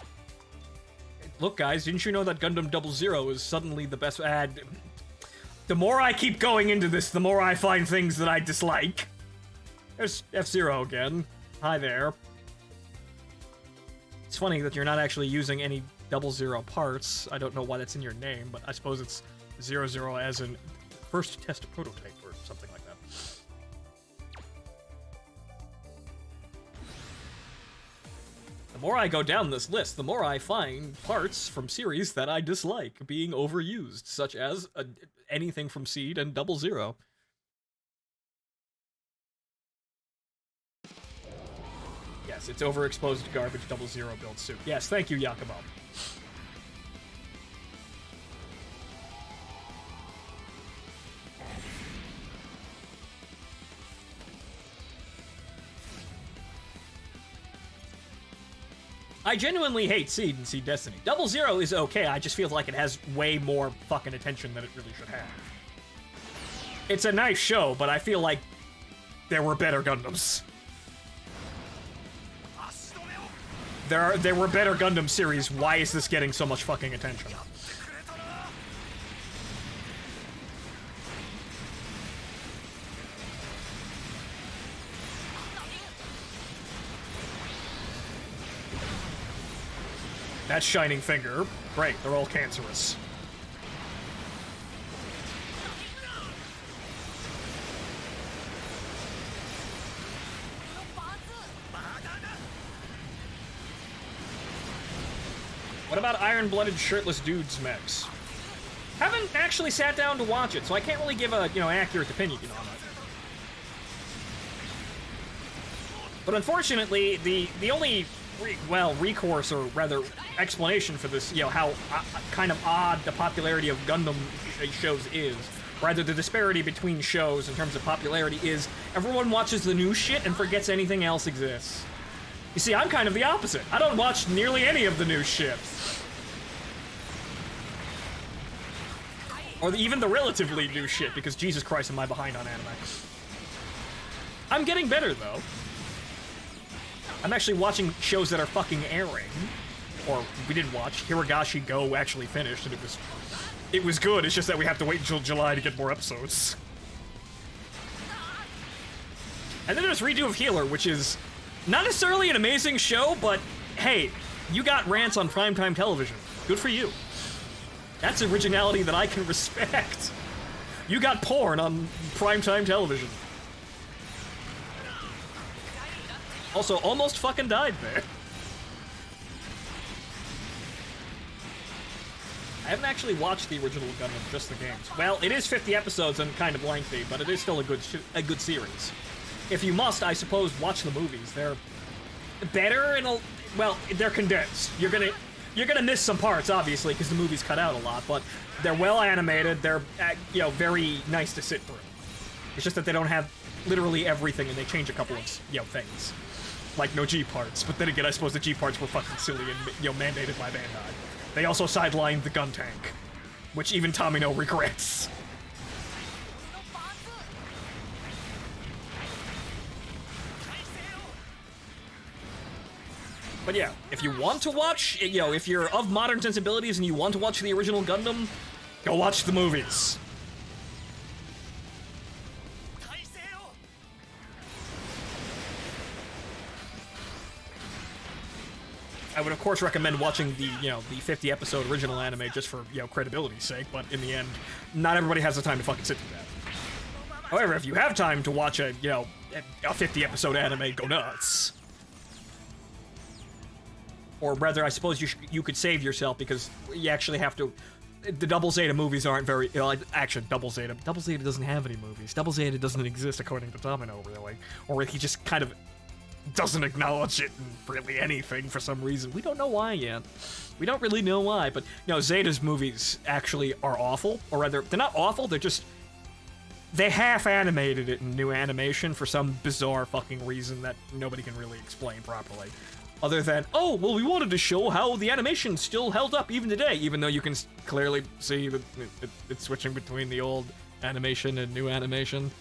Look, guys, didn't you know that Gundam 00 is suddenly the best ad? The more I keep going into this, the more I find things that I dislike. There's F-Zero again. Hi there. It's funny that you're not actually using any 00 parts. I don't know why that's in your name, but I suppose it's 00 as in first test a prototype or something like that. The more I go down this list, the more I find parts from series that I dislike being overused, such as anything from Seed and 00. Yes, it's overexposed garbage 00 build suit. Yes, thank you, Yakumo. I genuinely hate Seed and Seed Destiny. 00 is okay, I just feel like it has way more fucking attention than it really should have. It's a nice show, but I feel like there were better Gundams. There were better Gundam series. Why is this getting so much fucking attention? That shining finger. Great, they're all cancerous. What about iron-blooded shirtless dudes mechs? Haven't actually sat down to watch it, so I can't really give a, accurate opinion on it. But unfortunately, the only recourse, or rather explanation for this, how kind of odd the popularity of Gundam shows is, rather the disparity between shows in terms of popularity is, everyone watches the new shit and forgets anything else exists. You see, I'm kind of the opposite. I don't watch nearly any of the new shit. Or even the relatively new shit, because Jesus Christ, am I behind on anime. I'm getting better, though. I'm actually watching shows that are fucking airing. Or, we didn't watch. Hiragashi Go actually finished, and it was good. It's just that we have to wait until July to get more episodes. And then there's Redo of Healer, which is not necessarily an amazing show, but hey, you got rants on primetime television. Good for you. That's originality that I can respect. You got porn on primetime television. Also, almost fucking died there. I haven't actually watched the original Gundam, just the games. Well, it is 50 episodes and kind of lengthy, but it is still a good series. If you must, I suppose, watch the movies. They're better and they're condensed. You're gonna miss some parts, obviously, because the movies cut out a lot, but they're well animated. They're very nice to sit through. It's just that they don't have literally everything, and they change a couple of things, like no G parts. But then again, I suppose the G parts were fucking silly and mandated by Bandai. They also sidelined the gun tank, which even Tomino regrets. But yeah, if you want to watch, if you're of modern sensibilities and you want to watch the original Gundam, go watch the movies. I would of course recommend watching the, the 50 episode original anime just for, credibility's sake, but in the end, not everybody has the time to fucking sit through that. However, if you have time to watch a 50 episode anime, go nuts. Or rather, I suppose you could save yourself because you actually have to. The Double Zeta movies aren't very. Actually, Double Zeta doesn't have any movies. Double Zeta doesn't exist according to Tomino, really. Or he just kind of doesn't acknowledge it in really anything for some reason. We don't know why yet. We don't really know why, but Zeta's movies actually are awful. Or rather, they're not awful. They're just. They half-animated it in new animation for some bizarre fucking reason that nobody can really explain properly. Other than, oh, well, we wanted to show how the animation still held up even today, even though you can clearly see that it's switching between the old animation and new animation.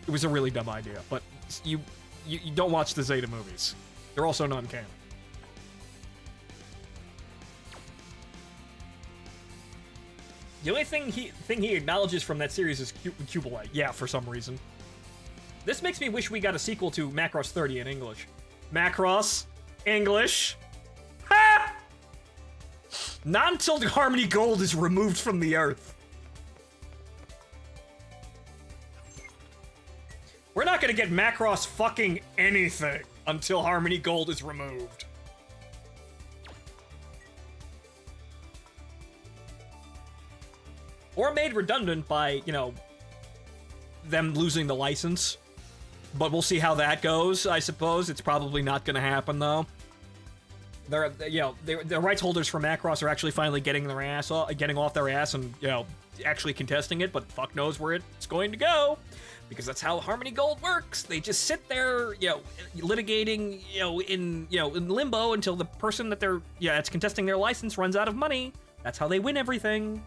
It was a really dumb idea, but you don't watch the Zeta movies. They're also non-canon. The only thing he acknowledges from that series is Cubalite. Yeah, for some reason. This makes me wish we got a sequel to Macross 30 in English. Macross English. Ha! Not until Harmony Gold is removed from the Earth. We're not gonna get Macross fucking anything until Harmony Gold is removed. Or made redundant by, them losing the license. But we'll see how that goes, I suppose. It's probably not going to happen, though. The rights holders for Macross are actually finally getting off their ass and, actually contesting it, but fuck knows where it's going to go. Because that's how Harmony Gold works. They just sit there, litigating, in limbo until the person that that's contesting their license runs out of money. That's how they win everything.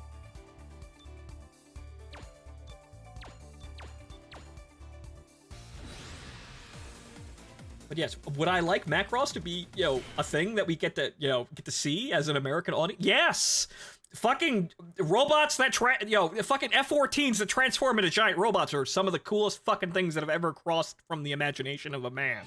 But yes, would I like Macross to be, you know, a thing that we get to, you know, get to see as an American audience? Yes! Fucking robots that fucking F-14s that transform into giant robots are some of the coolest fucking things that have ever crossed from the imagination of a man.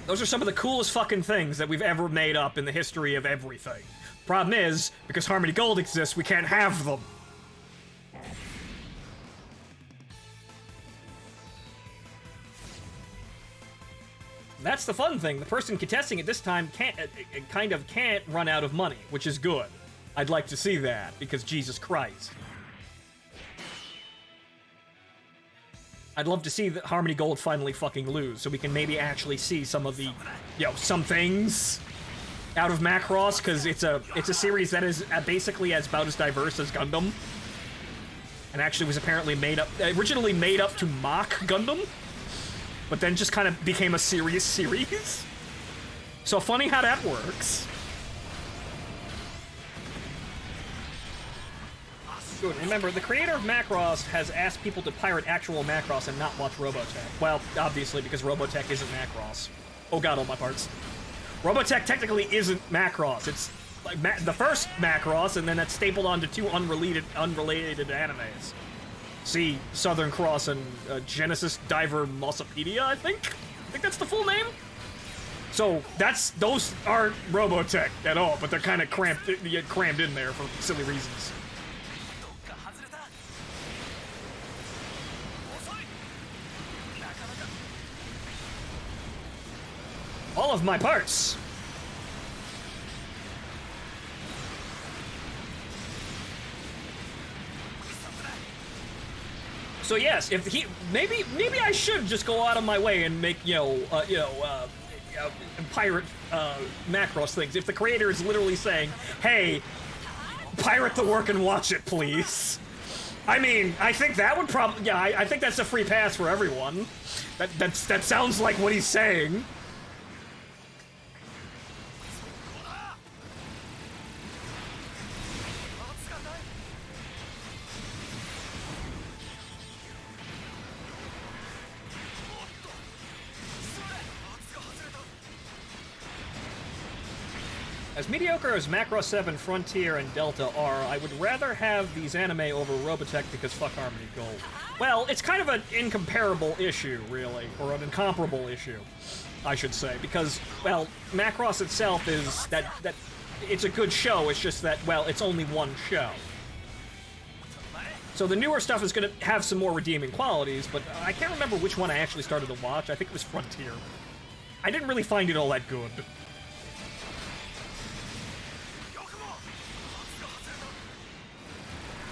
Those are some of the coolest fucking things that we've ever made up in the history of everything. Problem is, because Harmony Gold exists, we can't have them. That's the fun thing. The person contesting it this time can't run out of money, which is good. I'd like to see that, because Jesus Christ. I'd love to see the Harmony Gold finally fucking lose, so we can maybe actually see some of the, you know, some things out of Macross, because it's a series that is basically about as diverse as Gundam. And actually was apparently originally made up to mock Gundam, but then just kind of became a serious series. So funny how that works. Good. Remember, the creator of Macross has asked people to pirate actual Macross and not watch Robotech. Well, obviously, because Robotech isn't Macross. Oh god, all my parts. Robotech technically isn't Macross. It's like the first Macross, and then that's stapled onto two unrelated animes. See Southern Cross and Genesis Diver Mossopedia, I think? I think that's the full name? So, those aren't Robotech at all, but they're kind of crammed in there for silly reasons. All of my parts! So yes, if maybe I should just go out of my way and make pirate Macross things. If the creator is literally saying, "Hey, pirate the work and watch it, please." I mean, I think that would probably I think that's a free pass for everyone. That sounds like what he's saying. As mediocre as Macross 7, Frontier, and Delta are, I would rather have these anime over Robotech because fuck Harmony Gold. Well, it's kind of an incomparable issue, really, or an incomparable issue, I should say, because, well, Macross itself is that it's a good show, it's just that, well, it's only one show. So the newer stuff is going to have some more redeeming qualities, but I can't remember which one I actually started to watch. I think it was Frontier. I didn't really find it all that good.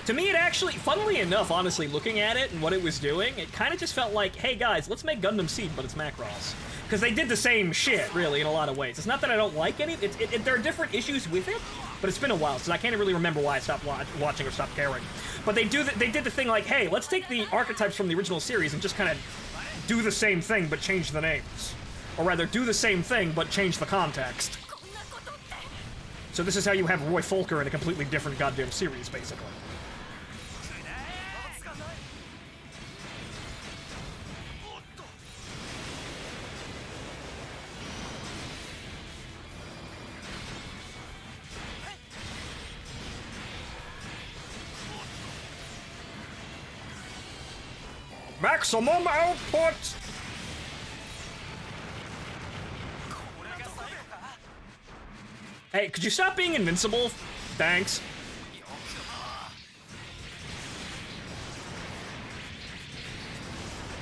To me, it actually, funnily enough, honestly, looking at it and what it was doing, it kind of just felt like, hey guys, let's make Gundam Seed, but it's Macross. Because they did the same shit, really, in a lot of ways. It's not that I don't like any, there are different issues with it, but it's been a while, so I can't really remember why I stopped watching or stopped caring. But they did the thing like, hey, let's take the archetypes from the original series and just kind of do the same thing, but change the names. Or rather, do the same thing, but change the context. So this is how you have Roy Folker in a completely different goddamn series, basically. Maximum output! Hey, could you stop being invincible? Thanks.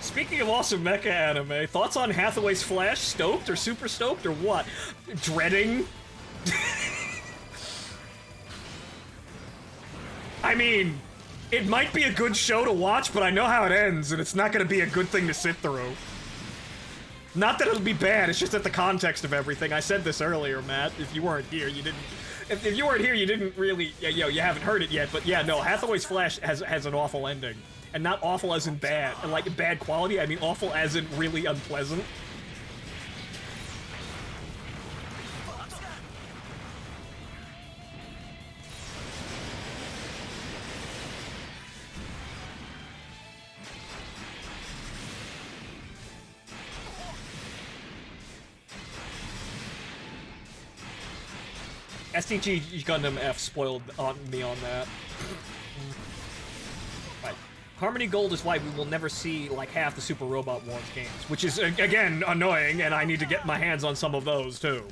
Speaking of awesome mecha anime, thoughts on Hathaway's Flash? Stoked or super stoked or what? Dreading? I mean, it might be a good show to watch, but I know how it ends, and it's not gonna be a good thing to sit through. Not that it'll be bad, it's just that the context of everything. I said this earlier, Matt. If you weren't here, you didn't... If you weren't here, you didn't really... you haven't heard it yet, but yeah, no, Hathaway's Flash has an awful ending. And not awful as in bad. And like bad quality, I mean awful as in really unpleasant. STG Gundam F spoiled me on that. Right. Harmony Gold is why we will never see, like, half the Super Robot Wars games, which is, again, annoying, and I need to get my hands on some of those, too.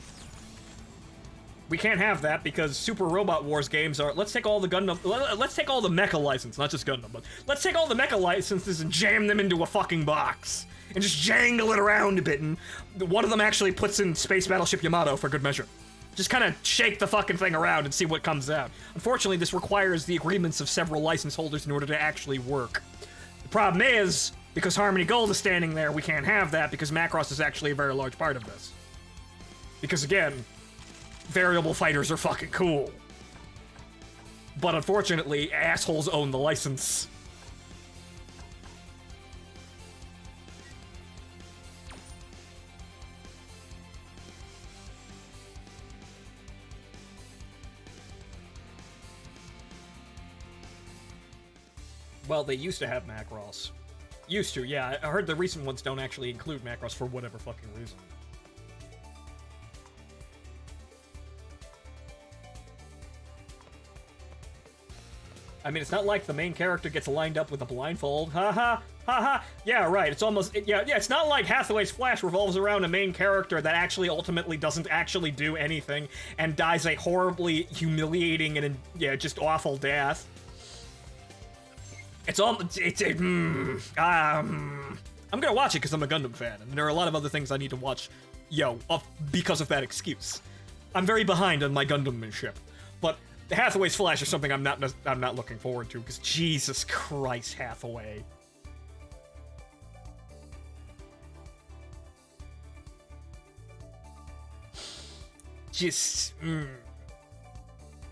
We can't have that because Super Robot Wars games are, let's take all the Gundam, let's take all the mecha license, not just Gundam, but let's take all the mecha licenses and jam them into a fucking box. And just jangle it around a bit, and one of them actually puts in Space Battleship Yamato for good measure. Just kind of shake the fucking thing around and see what comes out. Unfortunately, this requires the agreements of several license holders in order to actually work. The problem is, because Harmony Gold is standing there, we can't have that because Macross is actually a very large part of this. Because again, variable fighters are fucking cool. But unfortunately, assholes own the license. Well, they used to have Macross. Used to, yeah. I heard the recent ones don't actually include Macross for whatever fucking reason. I mean, it's not like the main character gets lined up with a blindfold. Ha ha. Yeah, right. It's almost, yeah, it's not like Hathaway's Flash revolves around a main character that actually ultimately doesn't actually do anything and dies a horribly humiliating and, yeah, just awful death. I'm gonna watch it because I'm a Gundam fan, and there are a lot of other things I need to watch, because of that excuse. I'm very behind on my Gundammanship, but Hathaway's Flash is something I'm not looking forward to, because Jesus Christ, Hathaway.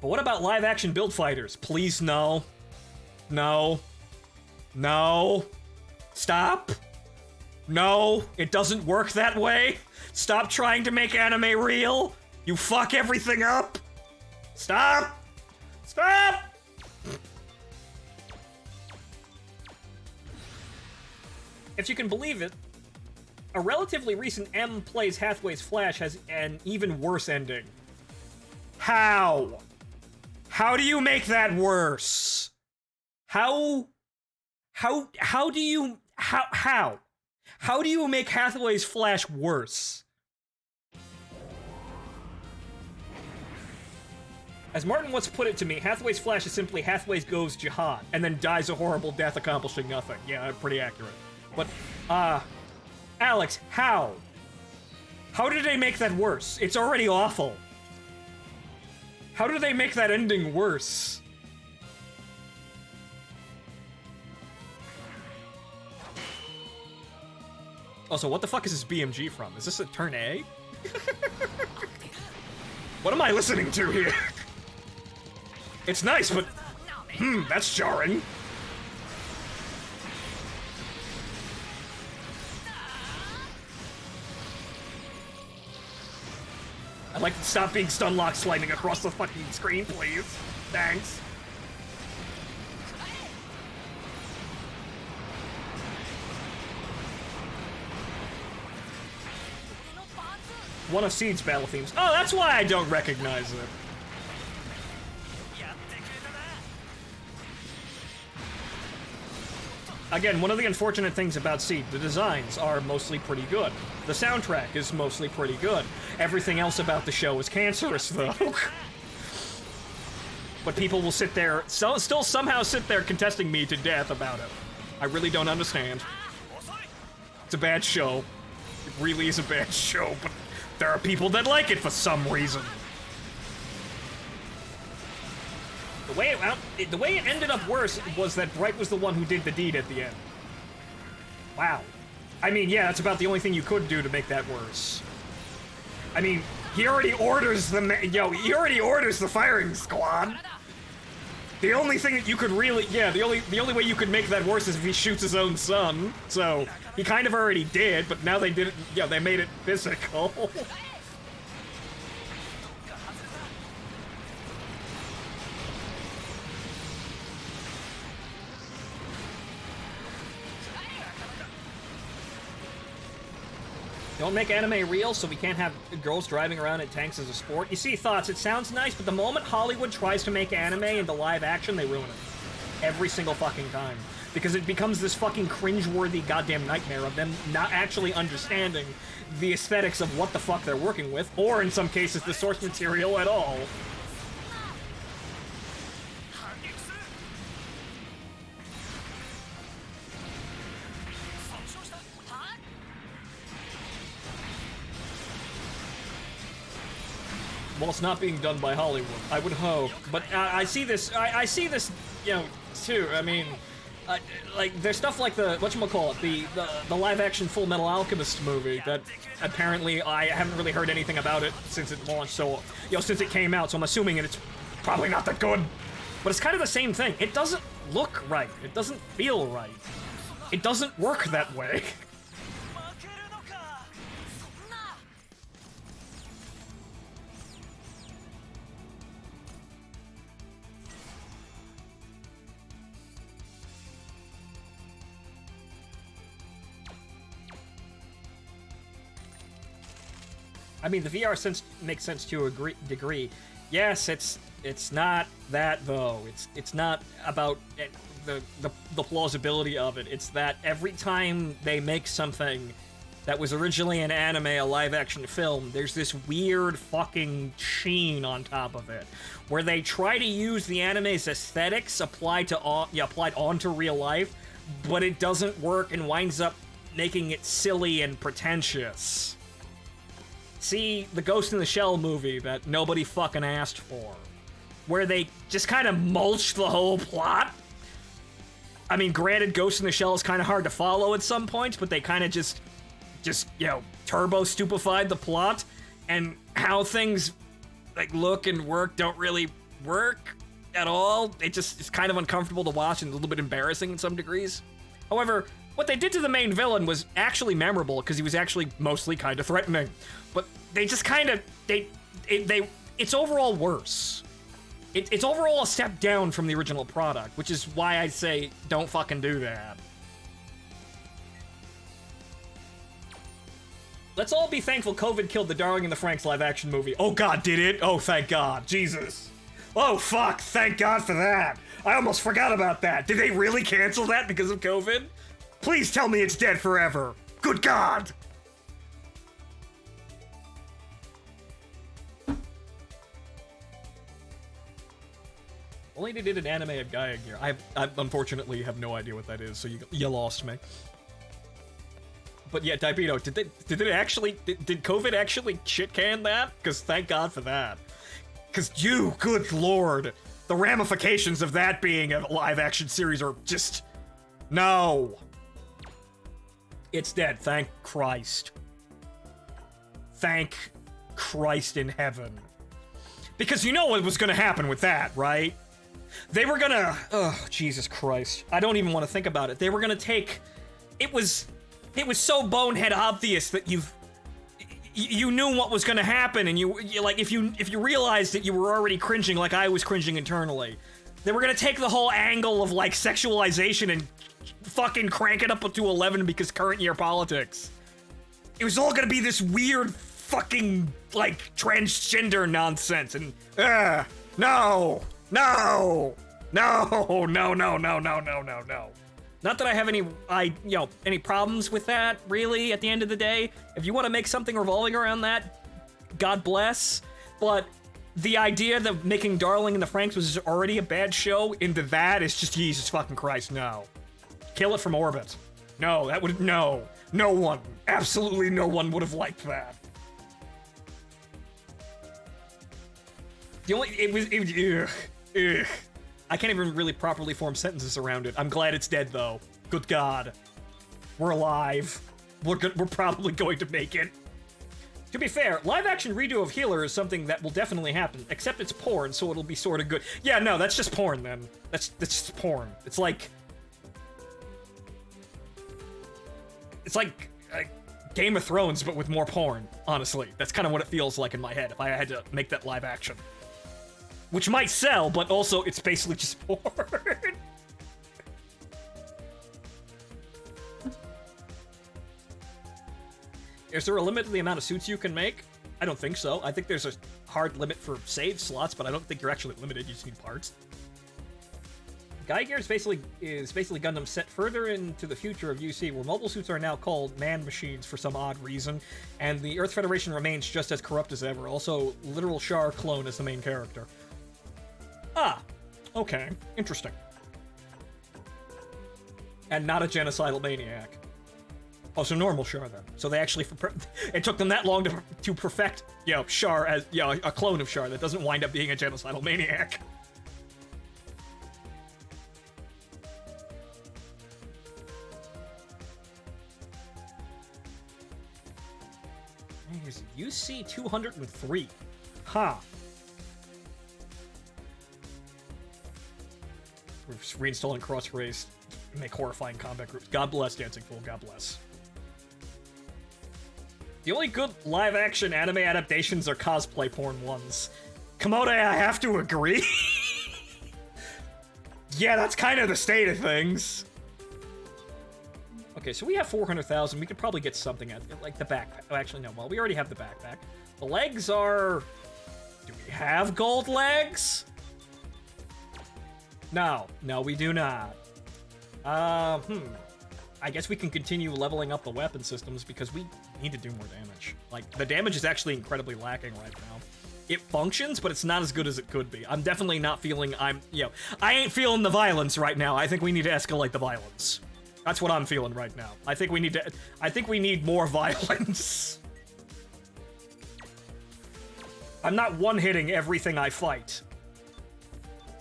But what about live-action build fighters? Please, no. No. No. Stop. No, it doesn't work that way. Stop trying to make anime real. You fuck everything up. Stop. Stop. If you can believe it, a relatively recent M Plays Hathaway's Flash has an even worse ending. How? How do you make that worse? How do you make Hathaway's Flash worse? As Martin once put it to me, Hathaway's Flash is simply Hathaway's goes jihad, and then dies a horrible death accomplishing nothing. Yeah, pretty accurate. But, Alex, how? How did they make that worse? It's already awful. How did they make that ending worse? Also, what the fuck is this BMG from? Is this a turn A? What am I listening to here? It's nice, but... that's jarring. I'd like to stop being stun-locked sliding across the fucking screen, please. Thanks. One of Seed's battle themes. Oh, that's why I don't recognize it. Again, one of the unfortunate things about Seed, the designs are mostly pretty good. The soundtrack is mostly pretty good. Everything else about the show is cancerous, though. But people will sit there, still somehow sit there contesting me to death about it. I really don't understand. It's a bad show. It really is a bad show, but there are people that like it for some reason. The way it ended up worse was that Bright was the one who did the deed at the end. Wow. I mean, yeah, that's about the only thing you could do to make that worse. I mean, he already orders the firing squad. The only thing that you could really, the only way you could make that worse is if he shoots his own son. So, he kind of already did, but now they did it, they made it physical. Don't make anime real so we can't have girls driving around in tanks as a sport. You see, Thoughts, it sounds nice, but the moment Hollywood tries to make anime into live action, they ruin it. Every single fucking time. Because it becomes this fucking cringeworthy goddamn nightmare of them not actually understanding the aesthetics of what the fuck they're working with, or in some cases, the source material at all. Well, it's not being done by Hollywood. I would hope, but I see this. I see this, you know, too. I mean, like there's stuff like the whatchamacallit, the live-action Full Metal Alchemist movie that apparently I haven't really heard anything about it since it launched. So, you know, since it came out, so I'm assuming it's probably not that good. But it's kind of the same thing. It doesn't look right. It doesn't feel right. It doesn't work that way. I mean, the VR sense makes sense to a degree. Yes, it's not that though. It's not about the plausibility of it. It's that every time they make something that was originally an anime, a live-action film, there's this weird fucking sheen on top of it, where they try to use the anime's aesthetics applied onto real life, but it doesn't work and winds up making it silly and pretentious. See the Ghost in the Shell movie that nobody fucking asked for, where they just kind of mulched the whole plot. I mean, granted, Ghost in the Shell is kind of hard to follow at some points, but they kind of just, you know, turbo-stupefied the plot, and how things, like, look and work don't really work at all. It's kind of uncomfortable to watch and a little bit embarrassing in some degrees. However, what they did to the main villain was actually memorable, because he was actually mostly kind of threatening. But they just kind of, it's overall worse. It's overall a step down from the original product, which is why I say don't fucking do that. Let's all be thankful COVID killed the Darling in the Franxx live-action movie. Oh god, did it? Oh, thank god. Jesus. Oh fuck, thank god for that. I almost forgot about that. Did they really cancel that because of COVID? Please tell me it's dead forever. Good god. Only they did an anime of Gaia Gear. I unfortunately have no idea what that is, so you lost me. But yeah, Daibito, did COVID actually shit-can that? Because thank God for that. Because good lord, the ramifications of that being a live-action series are just... No. It's dead, thank Christ. Thank Christ in heaven. Because you know what was gonna happen with that, right? They were gonna... Oh, Jesus Christ. I don't even want to think about it. They were gonna take... It was so bonehead obvious that you knew what was gonna happen, and you like, if you realized that you were already cringing like I was cringing internally, they were gonna take the whole angle of, like, sexualization and fucking crank it up to 11 because current year politics. It was all gonna be this weird fucking, like, transgender nonsense, and, no! No! No! No, no, no, no, no, no, no. Not that I have any problems with that, really, at the end of the day. If you want to make something revolving around that, God bless. But the idea that making Darling in the Franxx was already a bad show into that is just Jesus fucking Christ, no. Kill it from orbit. No, that would, no. No one, absolutely no one would have liked that. Ugh. I can't even really properly form sentences around it. I'm glad it's dead, though. Good God. We're alive. We're probably going to make it. To be fair, live-action redo of Healer is something that will definitely happen, except it's porn, so it'll be sort of good. Yeah, no, that's just porn, then. That's just porn. It's like Game of Thrones, but with more porn, honestly. That's kind of what it feels like in my head, if I had to make that live-action. Which might sell, but also it's basically just porn. Is there a limit to the amount of suits you can make? I don't think so. I think there's a hard limit for save slots, but I don't think you're actually limited. You just need parts. Gear is basically Gundam set further into the future of UC, where mobile suits are now called man-machines for some odd reason, and the Earth Federation remains just as corrupt as ever. Also, literal Char clone is the main character. Ah, okay, interesting. And not a genocidal maniac. Oh, so normal Char then. So they actually, it took them that long to perfect, Char as, a clone of Char that doesn't wind up being a genocidal maniac. Here's UC 203. Huh. We're reinstalling cross race, make horrifying combat groups. God bless, Dancing Fool. God bless. The only good live-action anime adaptations are cosplay porn ones. Kamode, I have to agree. Yeah, that's kind of the state of things. Okay, so we have 400,000. We could probably get something at, like, the backpack. Oh, actually, no. Well, we already have the backpack. The legs are... Do we have gold legs? No. No, we do not. I guess we can continue leveling up the weapon systems because we need to do more damage. Like, the damage is actually incredibly lacking right now. It functions, but it's not as good as it could be. I'm definitely not feeling I ain't feeling the violence right now. I think we need to escalate the violence. That's what I'm feeling right now. I think we need more violence. I'm not one-hitting everything I fight.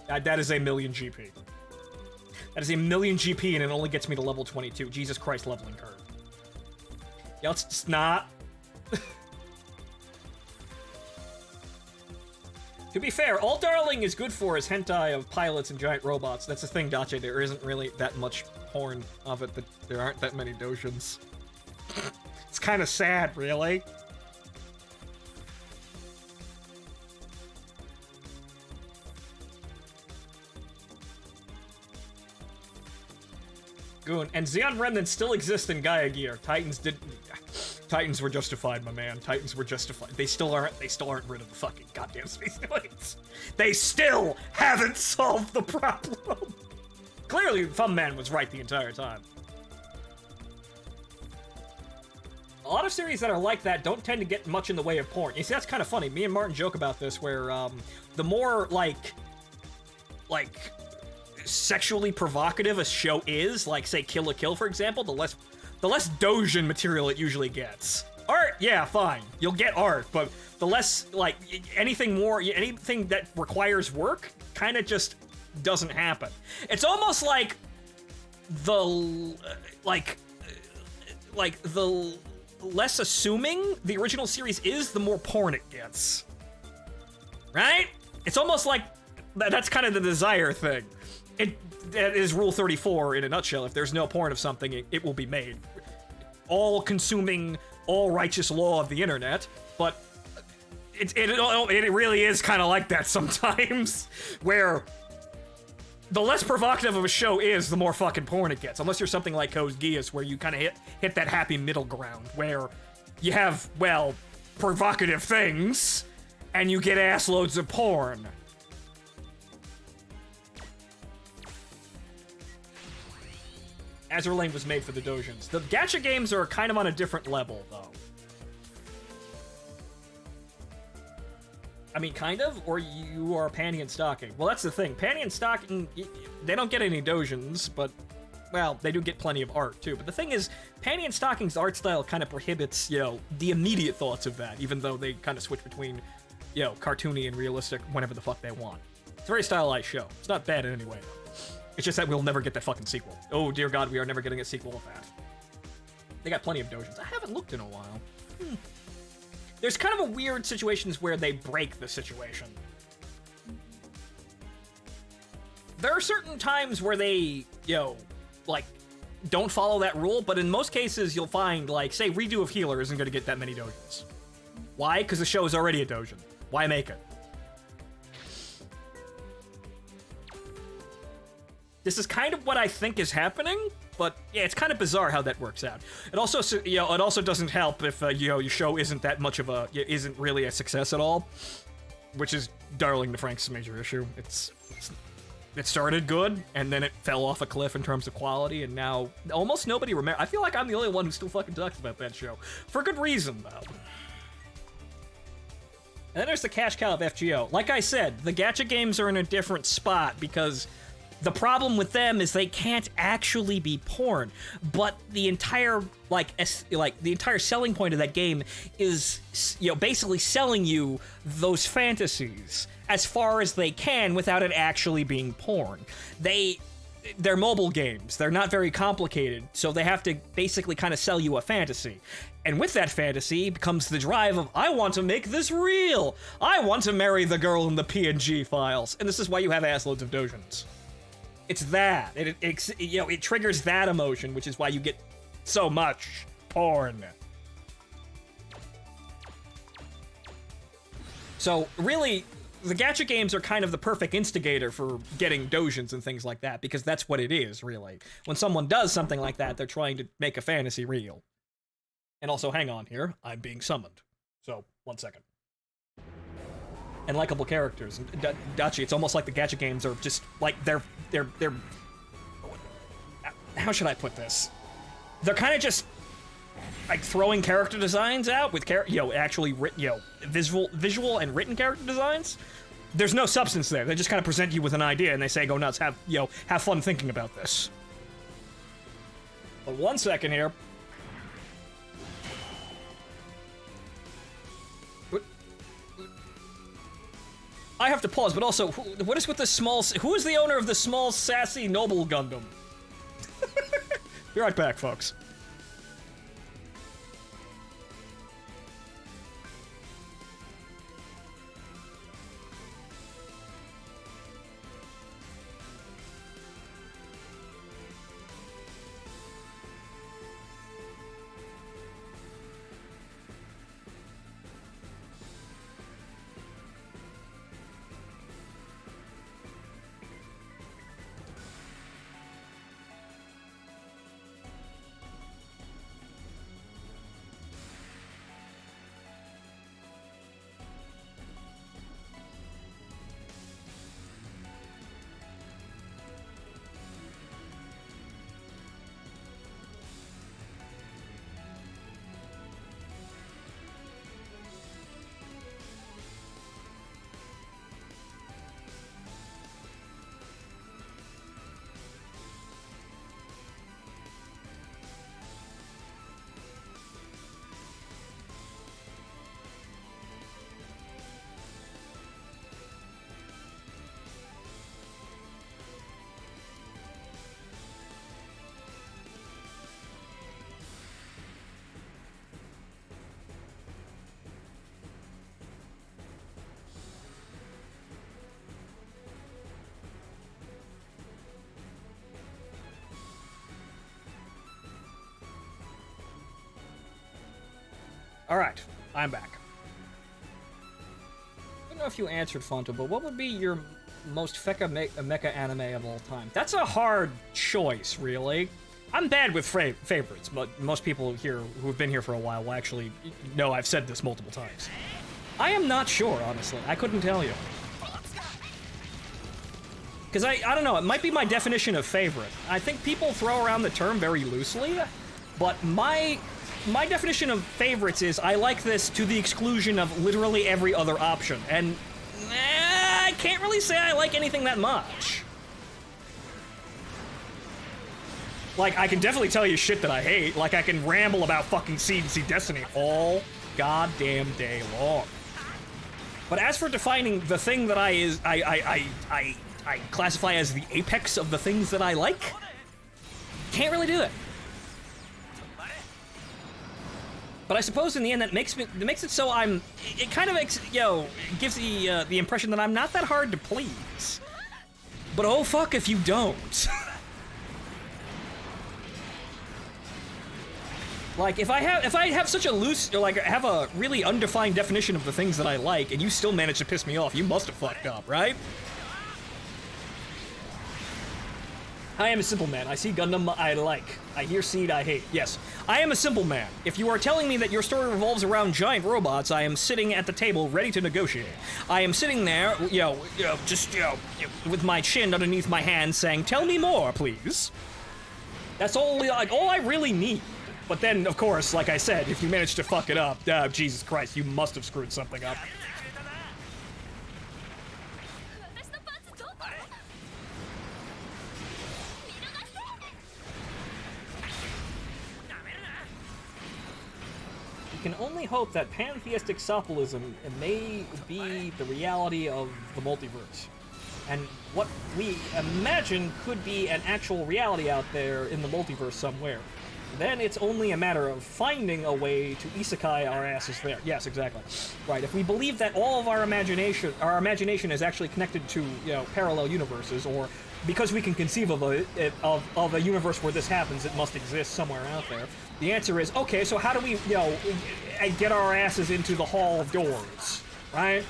That is a million GP. That is a million GP, and it only gets me to level 22. Jesus Christ, leveling curve. Yeah, let's just not. To be fair, all Darling is good for is hentai of pilots and giant robots. That's the thing, Dache. There isn't really that much porn of it, that there aren't that many dojins. It's kind of sad, really. Goon. And Xeon Remnants still exist in Gaia Gear. Titans were justified, my man. Titans were justified. They still aren't rid of the fucking goddamn space elites. They still haven't solved the problem. Clearly, Thumbman was right the entire time. A lot of series that are like that don't tend to get much in the way of porn. You see, that's kind of funny. Me and Martin joke about this, where the more like sexually provocative a show is, like say Kill la Kill, for example, the less dojin material it usually gets. Art, yeah, fine. You'll get art, but the less, like, anything that requires work kind of just doesn't happen. It's almost like the less assuming the original series is, the more porn it gets. Right? It's almost like that's kind of the desire thing. That is Rule 34 in a nutshell. If there's no porn of something, it will be made. All-consuming, all-righteous law of the internet, but it really is kind of like that sometimes, where the less provocative of a show is, the more fucking porn it gets. Unless you're something like Code Geass, where you kind of hit that happy middle ground, where you have, well, provocative things, and you get ass loads of porn. Azur Lane was made for the dojins. The gacha games are kind of on a different level, though. I mean, kind of? Or you are panty and stocking? Well, that's the thing. Panty and stocking, they don't get any dojins, but, well, they do get plenty of art, too. But the thing is, panty and stocking's art style kind of prohibits, the immediate thoughts of that, even though they kind of switch between, cartoony and realistic whenever the fuck they want. It's a very stylized show. It's not bad in any way, though. It's just that we'll never get that fucking sequel. Oh, dear God, we are never getting a sequel of that. They got plenty of dojins. I haven't looked in a while. There's kind of a weird situations where they break the situation. There are certain times where they, don't follow that rule, but in most cases, you'll find, say, Redo of Healer isn't going to get that many dojins. Why? Because the show is already a dojin. Why make it? This is kind of what I think is happening, But yeah, it's kind of bizarre how that works out. It also, it also doesn't help if your show isn't that much of isn't really a success at all, which is Darling to Frank's major issue. It started good, and then it fell off a cliff in terms of quality, and now almost nobody remembers. I feel like I'm the only one who still fucking talks about that show. For good reason, though. And then there's the cash cow of FGO. Like I said, the gacha games are in a different spot because the problem with them is they can't actually be porn, but the entire the entire selling point of that game is basically selling you those fantasies as far as they can without it actually being porn. They're mobile games. They're not very complicated, so they have to basically kind of sell you a fantasy. And with that fantasy becomes the drive of, I want to make this real! I want to marry the girl in the PNG files. And this is why you have assloads of dojins. It's that. It triggers that emotion, which is why you get so much porn. So, really, the gacha games are kind of the perfect instigator for getting dojins and things like that, because that's what it is, really. When someone does something like that, they're trying to make a fantasy real. And also, hang on here, I'm being summoned. So, 1 second. And likable characters. Dachi, it's almost like the gacha games are just, like, they're... How should I put this? They're kind of just, like, throwing character designs out with, actually written, visual and written character designs. There's no substance there. They just kind of present you with an idea and they say, go nuts, have fun thinking about this. But 1 second here. I have to pause, but also, what is with the small... Who is the owner of the small, sassy, noble Gundam? Be right back, folks. Alright, I'm back. I don't know if you answered, Phonto, but what would be your most mecha anime of all time? That's a hard choice, really. I'm bad with favorites, but most people here who have been here for a while will actually know I've said this multiple times. I am not sure, honestly. I couldn't tell you. Because I don't know, it might be my definition of favorite. I think people throw around the term very loosely, but my definition of favorites is I like this to the exclusion of literally every other option, and I can't really say I like anything that much. Like, I can definitely tell you shit that I hate, like I can ramble about fucking Seed and Seed Destiny all goddamn day long. But as for defining the thing that I classify as the apex of the things that I like, can't really do it. But I suppose in the end that makes it so it kind of makes, gives the impression that I'm not that hard to please. But oh fuck if you don't. Like, if I have such a loose, or like, have a really undefined definition of the things that I like, and you still manage to piss me off, you must have fucked up, right? I am a simple man. I see Gundam, I like. I hear Seed, I hate. Yes, I am a simple man. If you are telling me that your story revolves around giant robots, I am sitting at the table ready to negotiate. I am sitting there, just with my chin underneath my hand saying, tell me more, please. That's all I really need. But then, of course, like I said, if you manage to fuck it up, Jesus Christ, you must have screwed something up. We can only hope that pantheistic sopulism may be the reality of the multiverse. And what we imagine could be an actual reality out there in the multiverse somewhere. Then it's only a matter of finding a way to isekai our asses there. Yes, exactly. Right, if we believe that all of our imagination is actually connected to, parallel universes, or because we can conceive of a universe where this happens, it must exist somewhere out there. The answer is, okay, so how do we, get our asses into the Hall of Doors, right?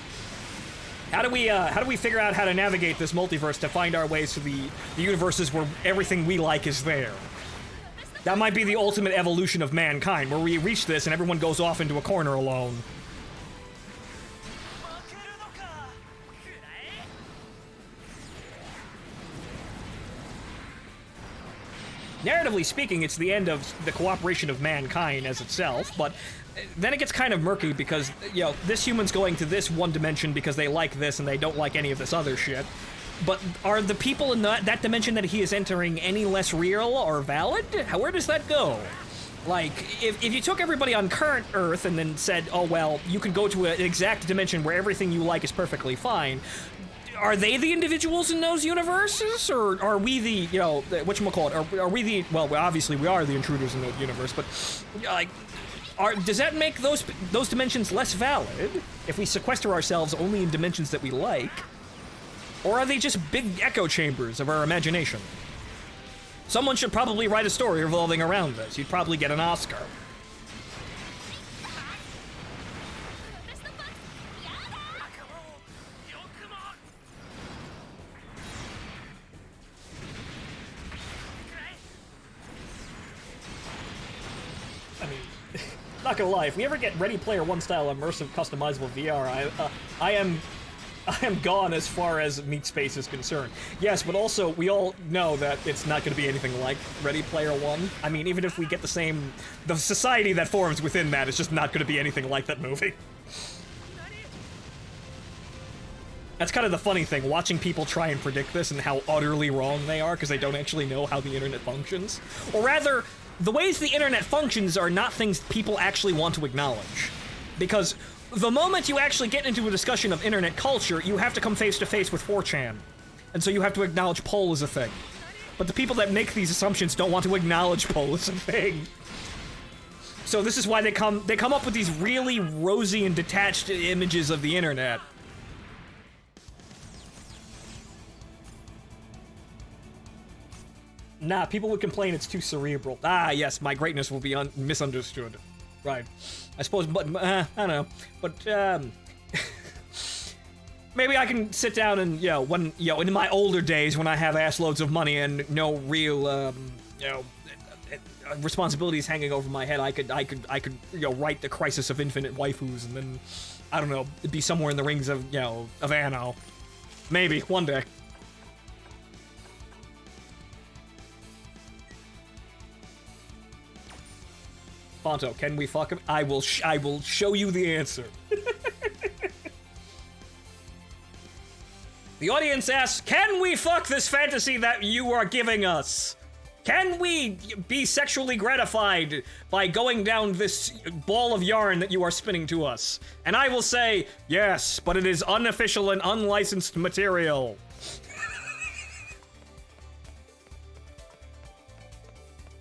How do we figure out how to navigate this multiverse to find our ways to the universes where everything we like is there? That might be the ultimate evolution of mankind, where we reach this and everyone goes off into a corner alone. Narratively speaking, it's the end of the cooperation of mankind as itself, but then it gets kind of murky because, this human's going to this one dimension because they like this and they don't like any of this other shit. But are the people in that dimension that he is entering any less real or valid? Where does that go? Like, if you took everybody on current Earth and then said, oh, well, you can go to an exact dimension where everything you like is perfectly fine, are they the individuals in those universes, or are we the, whatchamacallit, are we the, well, obviously we are the intruders in the universe, but, like, does that make those dimensions less valid if we sequester ourselves only in dimensions that we like? Or are they just big echo chambers of our imagination? Someone should probably write a story revolving around this. You'd probably get an Oscar. I mean, not gonna lie, if we ever get Ready Player One style immersive customizable VR, I am gone as far as Meat Space is concerned. Yes, but also, we all know that it's not going to be anything like Ready Player One. I mean, even if we get the society that forms within that is just not going to be anything like that movie. That's kind of the funny thing, watching people try and predict this and how utterly wrong they are because they don't actually know how the internet functions. Or rather, the ways the internet functions are not things people actually want to acknowledge. Because the moment you actually get into a discussion of internet culture, you have to come face to face with 4chan. And so you have to acknowledge poll as a thing. But the people that make these assumptions don't want to acknowledge poll as a thing. So this is why they come up with these really rosy and detached images of the internet. Nah, people would complain it's too cerebral. Ah, yes, my greatness will be misunderstood. Right. I suppose, but, I don't know. But, maybe I can sit down and, when, in my older days when I have ass loads of money and no real, responsibilities hanging over my head, I could, write The Crisis of Infinite Waifus and then, I don't know, be somewhere in the rings of, of Anno. Maybe, one day. Phonto, can we fuck him? I will show you the answer. The audience asks, can we fuck this fantasy that you are giving us? Can we be sexually gratified by going down this ball of yarn that you are spinning to us? And I will say, yes, but it is unofficial and unlicensed material.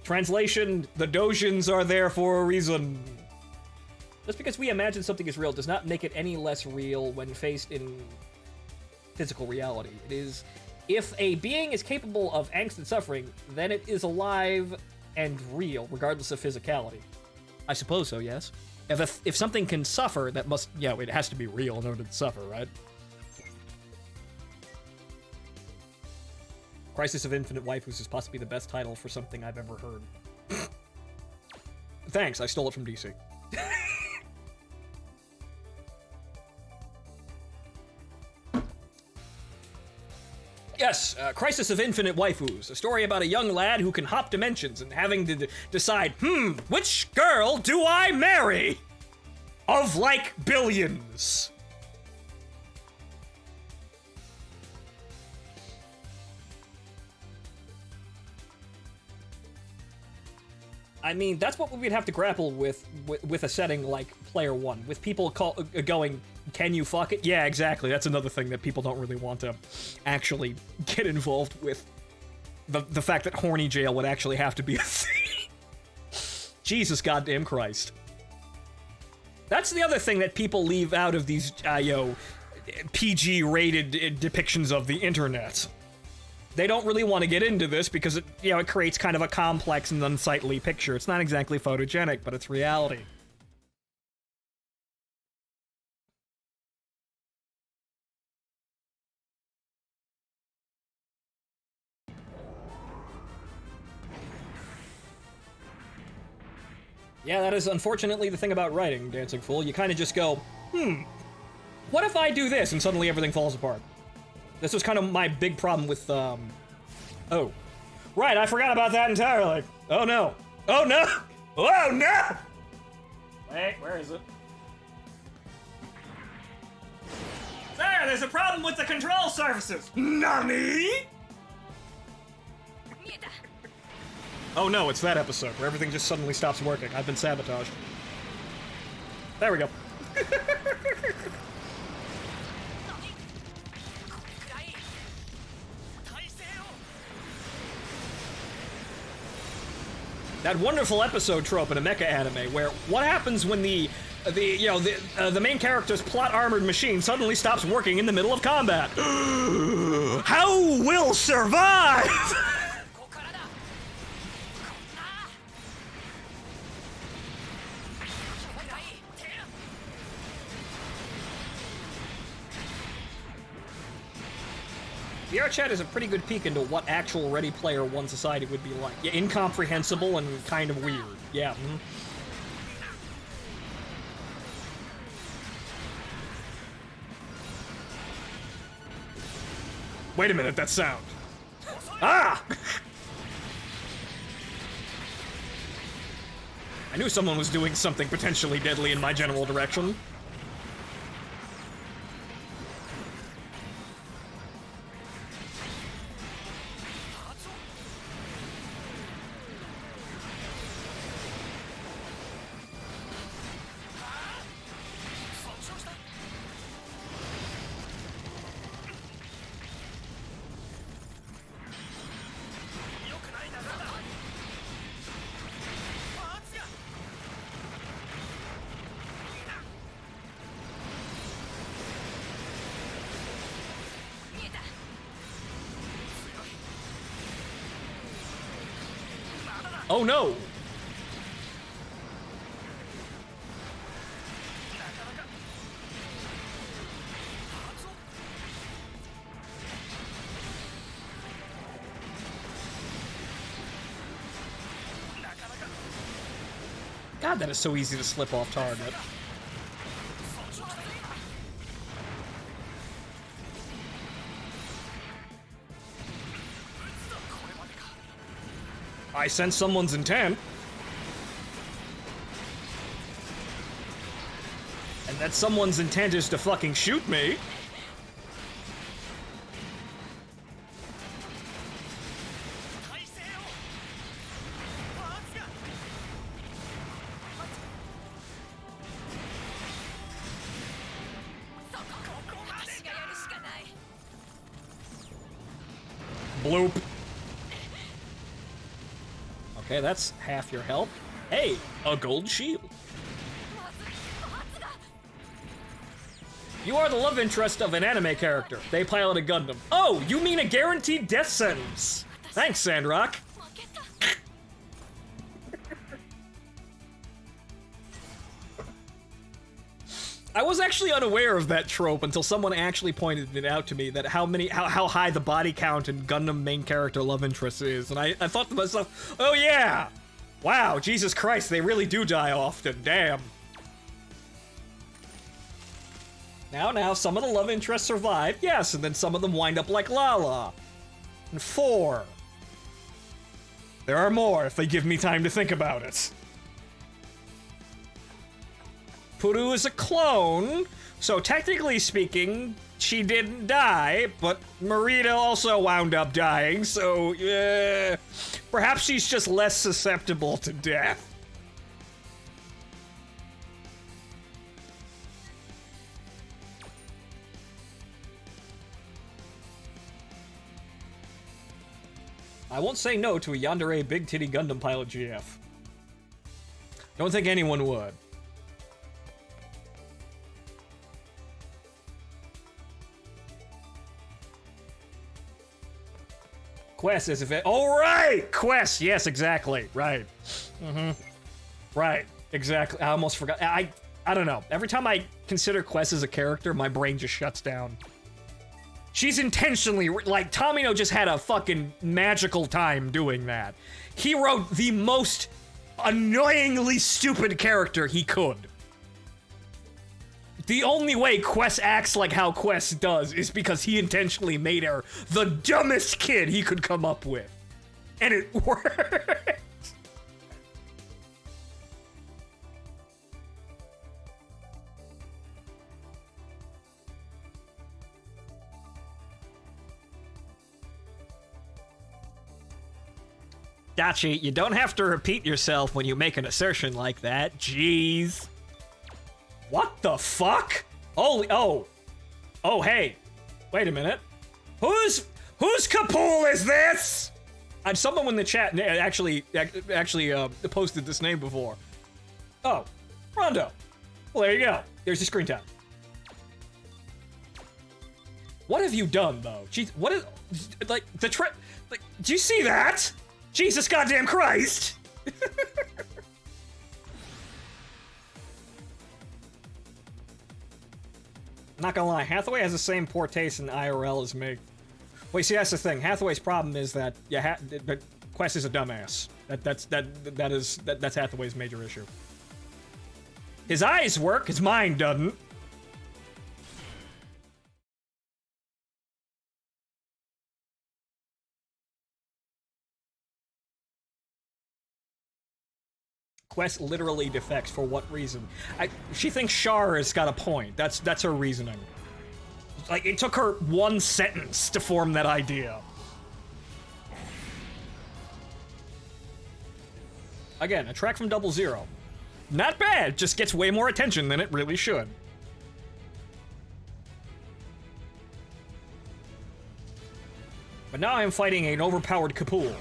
Translation, the Dojins are there for a reason. Just because we imagine something is real does not make it any less real when faced in physical reality. It is, if a being is capable of angst and suffering, then it is alive and real, regardless of physicality. I suppose so, yes. If something can suffer, that must, it has to be real in order to suffer, right? Crisis of Infinite Waifus is possibly the best title for something I've ever heard. Thanks, I stole it from DC. Yes, Crisis of Infinite Waifus, a story about a young lad who can hop dimensions and having to decide, which girl do I marry? Of, like, billions. I mean, that's what we'd have to grapple with a setting like Player One, with people going, can you fuck it? Yeah, exactly. That's another thing that people don't really want to actually get involved with. The fact that horny jail would actually have to be a thing. Jesus goddamn Christ. That's the other thing that people leave out of these, PG-rated depictions of the internet. They don't really want to get into this because it, it creates kind of a complex and unsightly picture. It's not exactly photogenic, but it's reality. Yeah, that is unfortunately the thing about writing, Dancing Fool. You kind of just go, what if I do this? And suddenly everything falls apart. This was kind of my big problem with, oh. Right, I forgot about that entirely. Oh no. Oh no! Oh no! Wait, where is it? There's a problem with the control surfaces! NANI?! Oh no, it's that episode where everything just suddenly stops working. I've been sabotaged. There we go. That wonderful episode trope in a mecha anime where what happens when the main character's plot armored machine suddenly stops working in the middle of combat? How will survive? VR chat is a pretty good peek into what actual Ready Player One society would be like. Yeah, incomprehensible and kind of weird. Yeah. Wait a minute, that sound. Ah! I knew someone was doing something potentially deadly in my general direction. Oh no! God, that is so easy to slip off target. I sense someone's intent. And that someone's intent is to fucking shoot me. Bloop. Okay, that's half your health. Hey, a gold shield. You are the love interest of an anime character. They pilot a Gundam. Oh, you mean a guaranteed death sentence. Thanks, Sandrock. I was actually unaware of that trope until someone actually pointed it out to me, that how high the body count in Gundam main character love interest is, and I thought to myself, oh yeah! Wow, Jesus Christ, they really do die often, damn. Now, some of the love interests survive, yes, and then some of them wind up like Lala. And 4. There are more if they give me time to think about it. Puru is a clone, so technically speaking, she didn't die, but Marita also wound up dying, so perhaps she's just less susceptible to death. I won't say no to a yandere big titty Gundam pilot GF. Don't think anyone would. Quest is if it. Oh, right! Quest! Yes, exactly. Right. Right. Exactly. I almost forgot. I don't know. Every time I consider Quest as a character, my brain just shuts down. She's intentionally. Like, Tomino just had a fucking magical time doing that. He wrote the most annoyingly stupid character he could. The only way Quest acts like how Quest does is because he intentionally made her the dumbest kid he could come up with. And it worked. Dachi, you don't have to repeat yourself when you make an assertion like that. Jeez. What the fuck? Oh, hey. Wait a minute. Whose Kapul is this? And someone in the chat actually posted this name before. Oh, Rondo. Well, there you go. There's the screen tap. What have you done, though? Jeez, what is, like, like, do you see that? Jesus goddamn Christ! Not gonna lie, Hathaway has the same poor taste in IRL as me. Wait, see, that's the thing. Hathaway's problem is that Quest is a dumbass. That's Hathaway's major issue. His eyes work, his mind doesn't. Quest literally defects for what reason? She thinks Char has got a point. That's her reasoning. Like, it took her one sentence to form that idea. Again, a track from Double Zero. Not bad, just gets way more attention than it really should. But now I'm fighting an overpowered Kapul.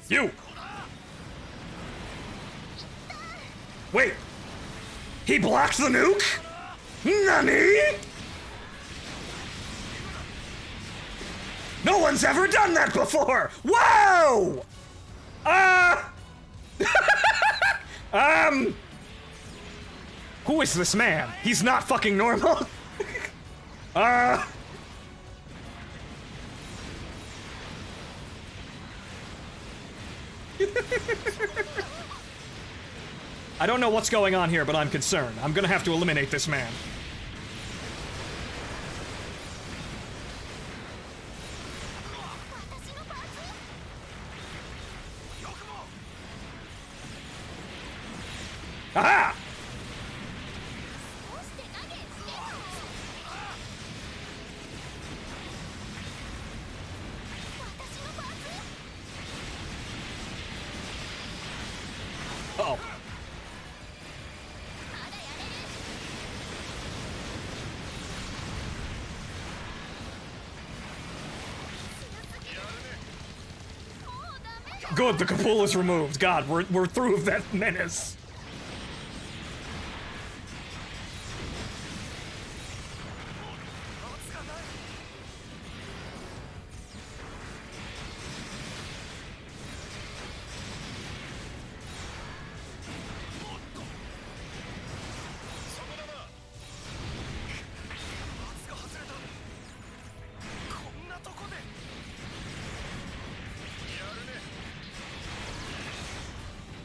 You! Wait! He blocked the nuke? Nani? No one's ever done that before! Whoa! Who is this man? He's not fucking normal. I don't know what's going on here, but I'm concerned. I'm gonna have to eliminate this man. Aha! Uh-oh. Good, the Kapul is removed. God, we're through with that menace.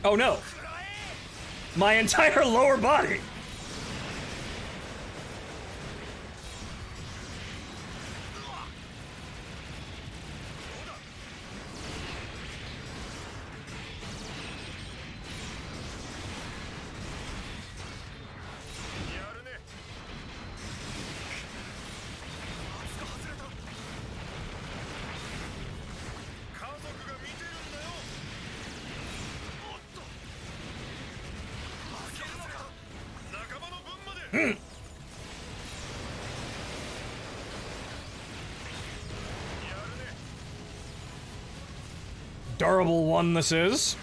Oh no! My entire lower body! Durable one this is.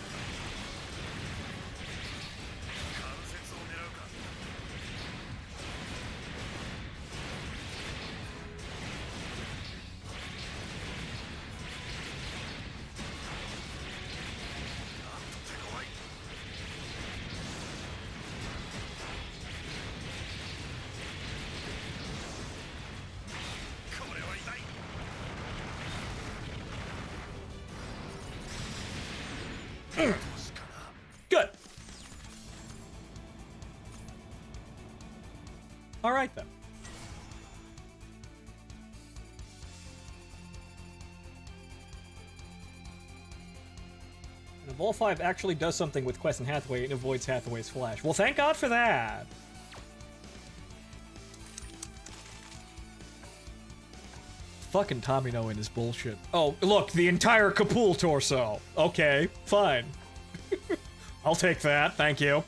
Good. All right then. And Evolve 5 actually does something with Quest and Hathaway and avoids Hathaway's flash. Well, thank God for that. Fucking Tomino and his bullshit. Oh, look, the entire Kapul torso. Okay, fine. I'll take that, thank you.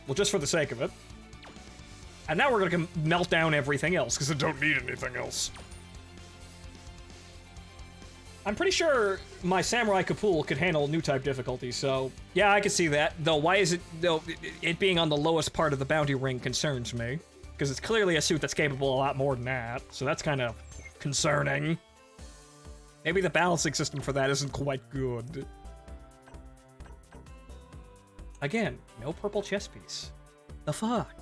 Well, just for the sake of it. And now we're gonna melt down everything else, because I don't need anything else. I'm pretty sure my Samurai Kapul could handle new type difficulty, so... Yeah, I can see that. Though, why is it... Though, it being on the lowest part of the bounty ring concerns me. Because it's clearly a suit that's capable a lot more than that, so that's kind of concerning. Maybe the balancing system for that isn't quite good. Again, no purple chest piece. The fuck?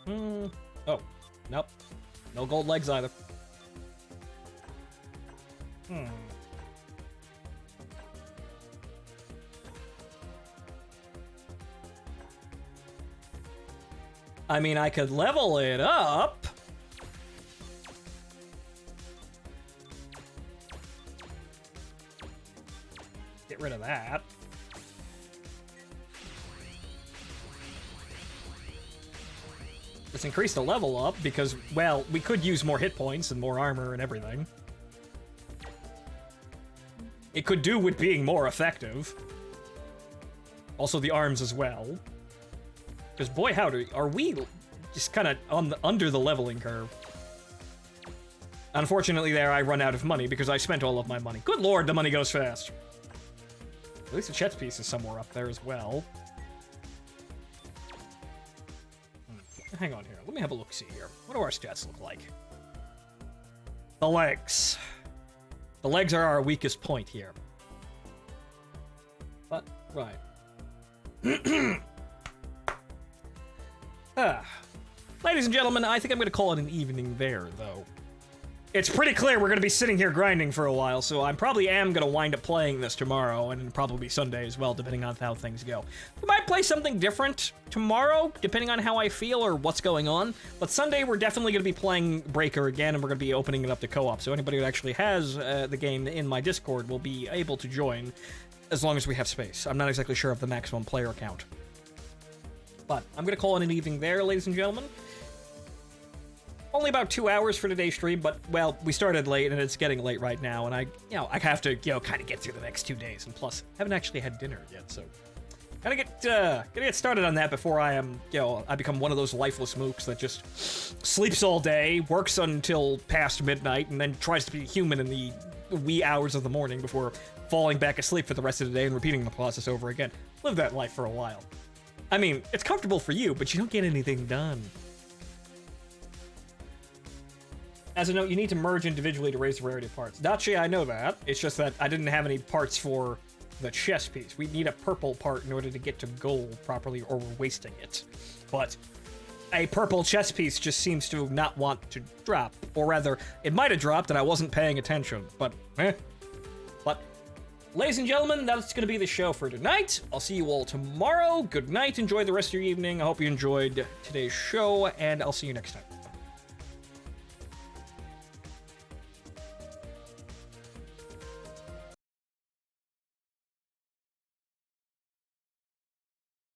Oh, nope. No gold legs either. I mean, I could level it up. Get rid of that. Let's increase the level up because, well, we could use more hit points and more armor and everything. It could do with being more effective. Also the arms as well. Because boy howdy, are we just kind of on the under the leveling curve. Unfortunately there I run out of money because I spent all of my money. Good lord, the money goes fast. At least the chest piece is somewhere up there as well. Hang on here, let me have a look-see here. What do our stats look like? The legs. The legs are our weakest point here. But, right. Ladies and gentlemen, I think I'm going to call it an evening there, though. It's pretty clear we're going to be sitting here grinding for a while, so I probably am going to wind up playing this tomorrow, and probably Sunday as well, depending on how things go. We might play something different tomorrow, depending on how I feel or what's going on, but Sunday we're definitely going to be playing Breaker again, and we're going to be opening it up to co-op, so anybody who actually has the game in my Discord will be able to join, as long as we have space. I'm not exactly sure of the maximum player count. But I'm going to call it an evening there, ladies and gentlemen. Only about 2 hours for today's stream, but, well, we started late, and it's getting late right now, and I have to, kind of get through the next 2 days, and plus, haven't actually had dinner yet, so... Gotta get started on that before I am, I become one of those lifeless mooks that just sleeps all day, works until past midnight, and then tries to be human in the wee hours of the morning before falling back asleep for the rest of the day and repeating the process over again. Live that life for a while. I mean, it's comfortable for you, but you don't get anything done. As a note, you need to merge individually to raise the rarity of parts. Dachi, I know that. It's just that I didn't have any parts for the chest piece. We need a purple part in order to get to gold properly, or we're wasting it. But a purple chess piece just seems to not want to drop. Or rather, it might have dropped and I wasn't paying attention, but But, ladies and gentlemen, that's going to be the show for tonight. I'll see you all tomorrow. Good night. Enjoy the rest of your evening. I hope you enjoyed today's show, and I'll see you next time.